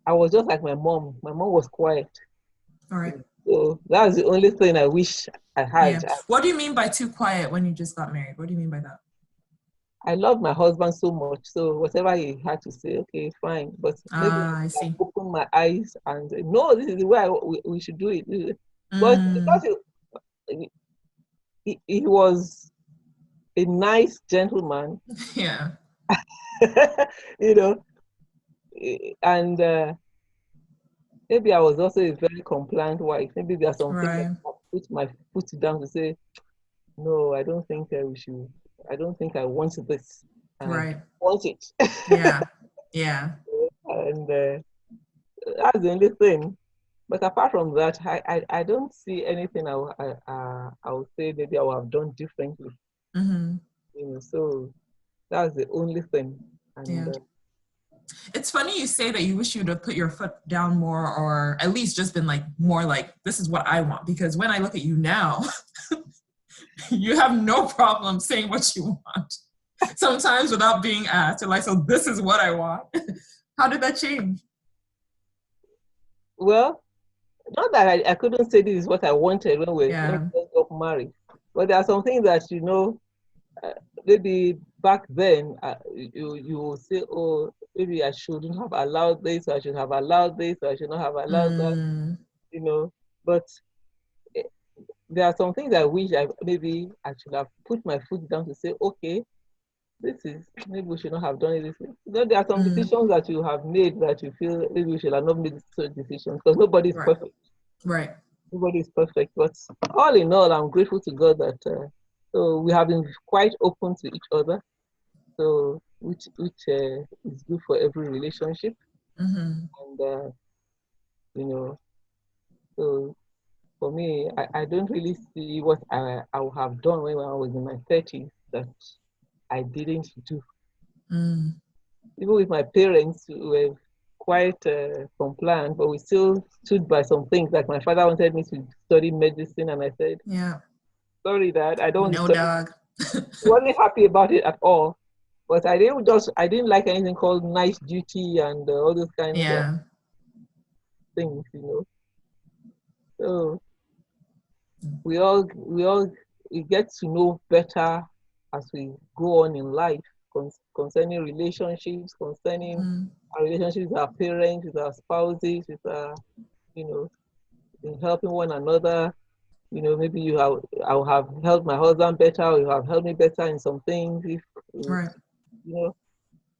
was just like my mom. My mom was quiet. All right. So that's the only thing I wish I had. Yeah. What do you mean by too quiet when you just got married? What do you mean by that? I love my husband so much. So whatever he had to say, okay, fine. But maybe I open my eyes and say, no, this is the way we should do it. But because he was a nice gentleman. Yeah. And maybe I was also a very compliant wife. Maybe there are some things that Right. I put my foot down to say, no, I don't think we should. I don't think I want this, and I Right. want it. Yeah. Yeah. And that's the only thing. But apart from that, I don't see anything I would say maybe I would have done differently. Mm-hmm. So that's the only thing. And Yeah. It's funny you say that you wish you'd have put your foot down more, or at least just been like more like, this is what I want. Because when I look at you now, you have no problem saying what you want. Sometimes without being asked. You're like, so this is what I want. How did that change? well, not that I couldn't say this is what I wanted when Yeah. we just got married, but there are some things that uh, maybe back then you will say, oh, maybe I shouldn't have allowed this, or I should have allowed this, or I should not have allowed that, Mm, you know. But eh, there are some things I wish I should have put my foot down to say, okay, this is maybe we should not have done it this way. There are some mm, decisions that you have made that you feel maybe we should have not made such decisions because nobody is right. perfect. Right. Nobody is perfect. But all in all, I'm grateful to God that so we have been quite open to each other. So which is good for every relationship. Mm-hmm. And you know, so for me, I don't really see what I would have done when I was in my 30s that I didn't do. Mm, Even with my parents, who were quite compliant, but we still stood by some things. Like my father wanted me to study medicine, and I said, yeah. "Sorry, Dad, I don't want to No, study." dog. He wasn't happy about it at all. But I didn't like anything called night duty and all those kinds of Yeah. things. So we get to know better as we go on in life concerning relationships, concerning Mm, our relationships with our parents, with our spouses, with our, you know, in helping one another. Maybe I will have helped my husband better, or you have helped me better in some things. If you right. know,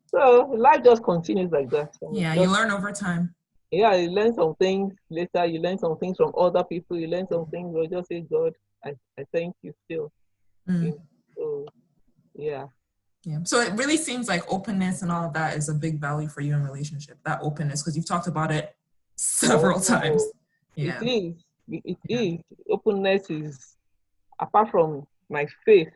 so life just continues like that, and it's Yeah. You just learn over time. yeah. You learn some things later. You learn some things from other people. You learn some things. You just say, God, I thank you still. You Mm, know, so yeah. yeah. So it really seems like openness and all of that is a big value for you in relationship. That openness, because you've talked about it several Oh, times. it Yeah. is. It Yeah. is. Openness is apart from my faith.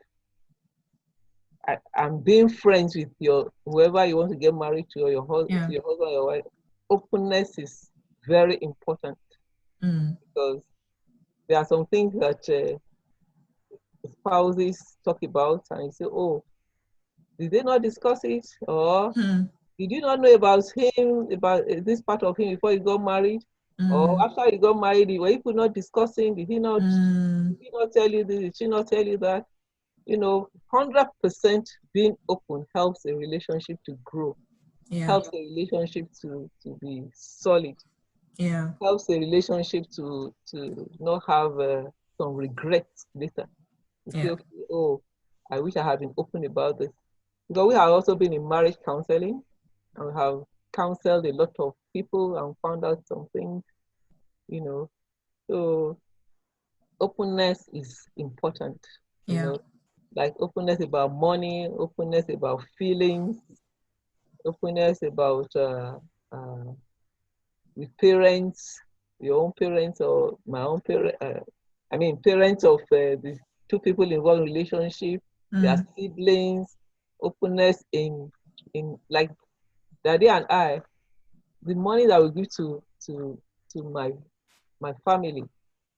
I'm being friends with your whoever you want to get married to, or Yeah. your husband or your wife. Openness is very important Mm, because there are some things that spouses talk about, and you say, "Oh, did they not discuss it?" Or mm, did you not know about him, about this part of him before he got married? Or mm, after he got married, were you not discussing? Did mm, he not tell you this? Did she not tell you that? 100% being open helps a relationship to grow, yeah. helps a relationship to be solid, Yeah. helps a relationship to not have some regrets later. You Yeah. feel, oh, I wish I had been open about this. Because we have also been in marriage counseling, and we have counseled a lot of people and found out some things, you know. So openness is important, you Yeah. know, like openness about money, openness about feelings, openness about with parents, your own parents or my own parent. I mean, parents of the two people involved in relationship, their Mm, siblings, openness in like Daddy and I, the money that we give to my family,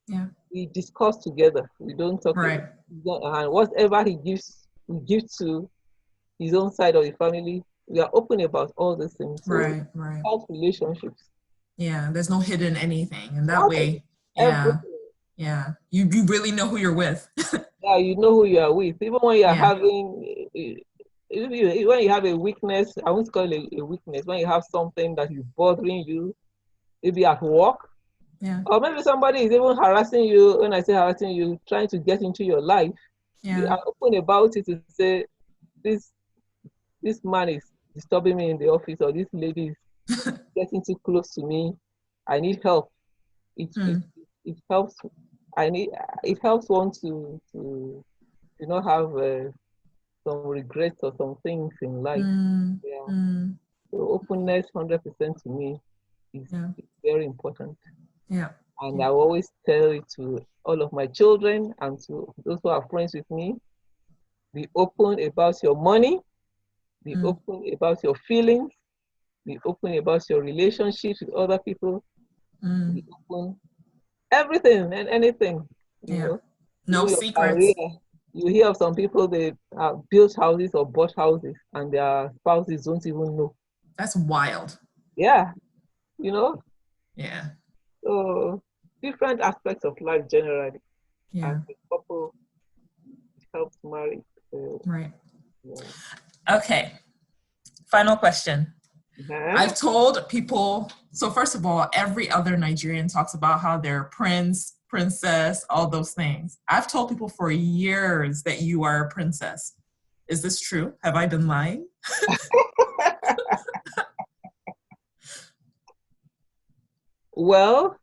yeah. we discuss together. We don't talk Right. about, and whatever he gives, we give to his own side of the family. We are open about all these things. So Right. Right. health relationships, Yeah. There's no hidden anything. And that nothing, way, yeah. everything. Yeah. You really know who you're with. Yeah, you know who you are with. Even when you are Yeah. having, when you have a weakness, I won't call it a weakness. When you have something that is bothering you, maybe at work, Yeah. or maybe somebody is even harassing you. When I say harassing you, trying to get into your life, you Yeah. are open about it to say, this this man is disturbing me in the office, or this lady is getting too close to me. I need help. It it Mm, it helps. I need it helps one to not have some regrets or some things in life. mm, Yeah. mm, So openness, 100% to me yeah, is very important. yeah, And yeah. I will always tell it to all of my children and to those who are friends with me. Be open about your money. Be Mm, open about your feelings. Be open about your relationships with other people. Be mm, open everything and anything. You yeah. know, No even your career. secrets. You hear of some people they built houses or bought houses and their spouses don't even know. That's wild. Yeah, you know. Yeah, So different aspects of life generally, as yeah, a couple helps marry. So, right. yeah. Okay, final question. Uh-huh. I've told people, so first of all, every other Nigerian talks about how they're prince, princess, all those things. I've told people for years that you are a princess. Is this true? Have I been lying? Well,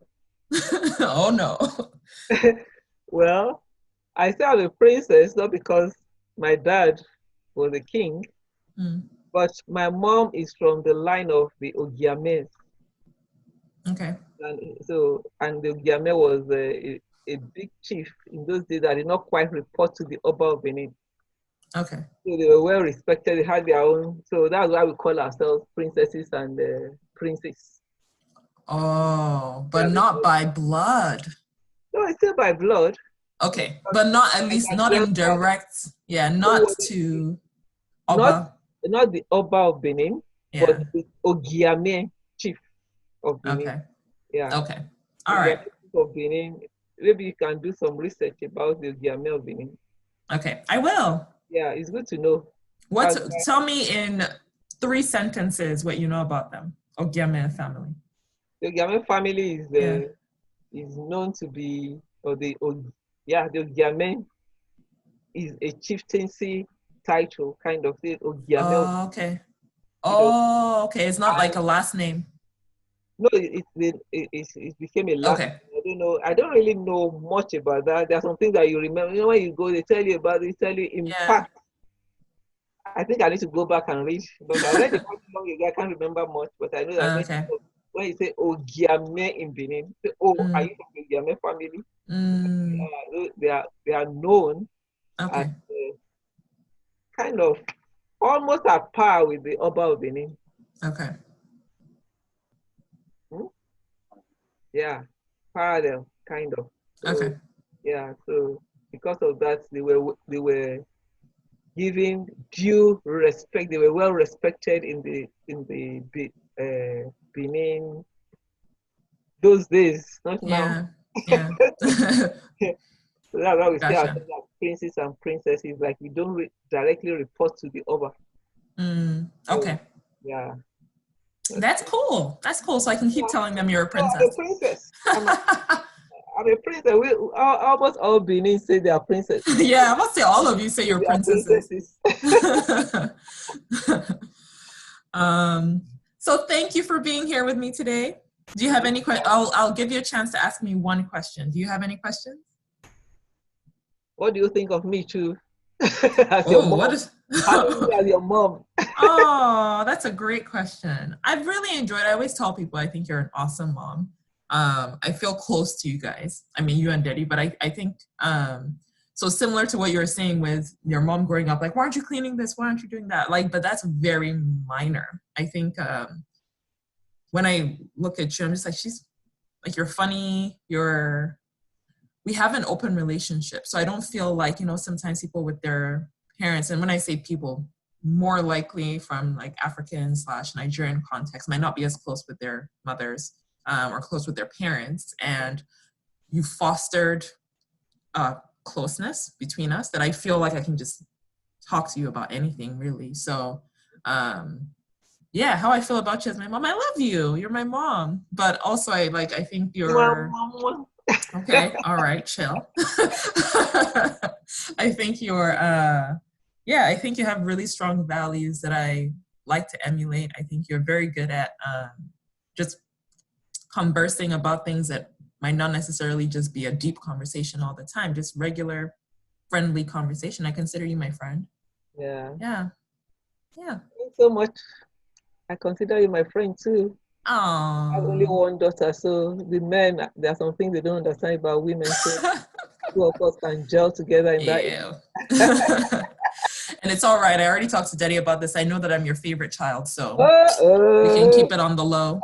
Oh no. well, I say I'm a princess not because my dad was a king, Mm, but my mom is from the line of the Ogiames. okay. And the Ogiame was a big chief in those days that did not quite report to the Oba of Benin. Okay. So they were well respected. They had their own. So that's why we call ourselves princesses and princes. Oh, but Yeah, not because by blood. no, it's still by blood. Okay, but not at My least not in grandfather, direct. Yeah, no, not to not Oba. not the Oba of Benin, but Yeah. the Ogiame chief of Benin. Okay. Yeah, Okay. All Ogiame right. chief of Benin. Maybe you can do some research about the Ogiame of Benin. Okay. I will. Yeah, it's good to know. What? That's why Tell me in 3 sentences what you know about them. Ogiame family. the Ogiame family Yeah. is known to be, yeah, the Ogiame is a chieftaincy title, kind of thing. Ogiame, Oh, okay. you know, Oh, okay. It's not like and a last name. no, it became a last. Okay. I don't know. I don't really know much about that. There are some things that you remember. You know, when you go, they tell you about it. They tell you in Yeah. part. I think I need to go back and read, but I read it not too long ago. I can't remember much, but I know that Okay. when you say Ogiame in Benin, say, oh, are Mm, you from the Ogiame family? mm, They are known as okay. kind of almost at par with the Oba of Benin. Okay. Hmm? Yeah, parallel kind of. So Okay. yeah, so because of that, they were given due respect. They were well respected in the Benin those days, not now. Yeah. Yeah. So that's why we say Gotcha. ourselves as princes and princesses, like we don't directly report to the Oba. Mm, So okay. yeah, That's cool. That's cool. So I can keep telling them you're a so I'm a princess. princess. I'm a princess. Almost all Benin say they are princess. Yeah, I must say all of you say you're They are princesses. princesses. um, so thank you for being here with me today. Do you have any questions? I'll give you a chance to ask me one question. Do you have any questions? What do you think of me too? As your Oh, what mom. is Having me as your mom. Oh, that's a great question. I've really enjoyed it. I always tell people I think you're an awesome mom. I feel close to you guys. I mean, you and Daddy, but I think so similar to what you were saying with your mom growing up, like, why aren't you cleaning this? Why aren't you doing that? Like, but that's very minor. I think when I look at you, I'm just like, she's like, you're funny. We have an open relationship. So I don't feel like, sometimes people with their parents, and when I say people, more likely from like African/Nigerian context, might not be as close with their mothers or close with their parents. And you fostered closeness between us that I feel like I can just talk to you about anything really. So yeah, how I feel about you as my mom. I love you. You're my mom. But also I think you're okay, all right, chill. I think yeah, I think you have really strong values that I like to emulate. I think you're very good at just conversing about things that might not necessarily just be a deep conversation all the time, just regular friendly conversation. I consider you my friend. Yeah. Yeah. Yeah. Thanks so much. I consider you my friend too. I have only Oh. one daughter, so the men, there are some things they don't understand about women. So two of us can gel together in that. Yeah. And it's all right. I already talked to Daddy about this. I know that I'm your favorite child, so we can keep it on the low.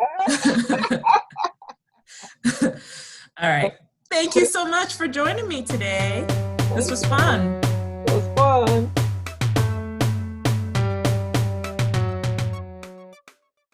All right. Thank you so much for joining me today. This was fun. It was fun.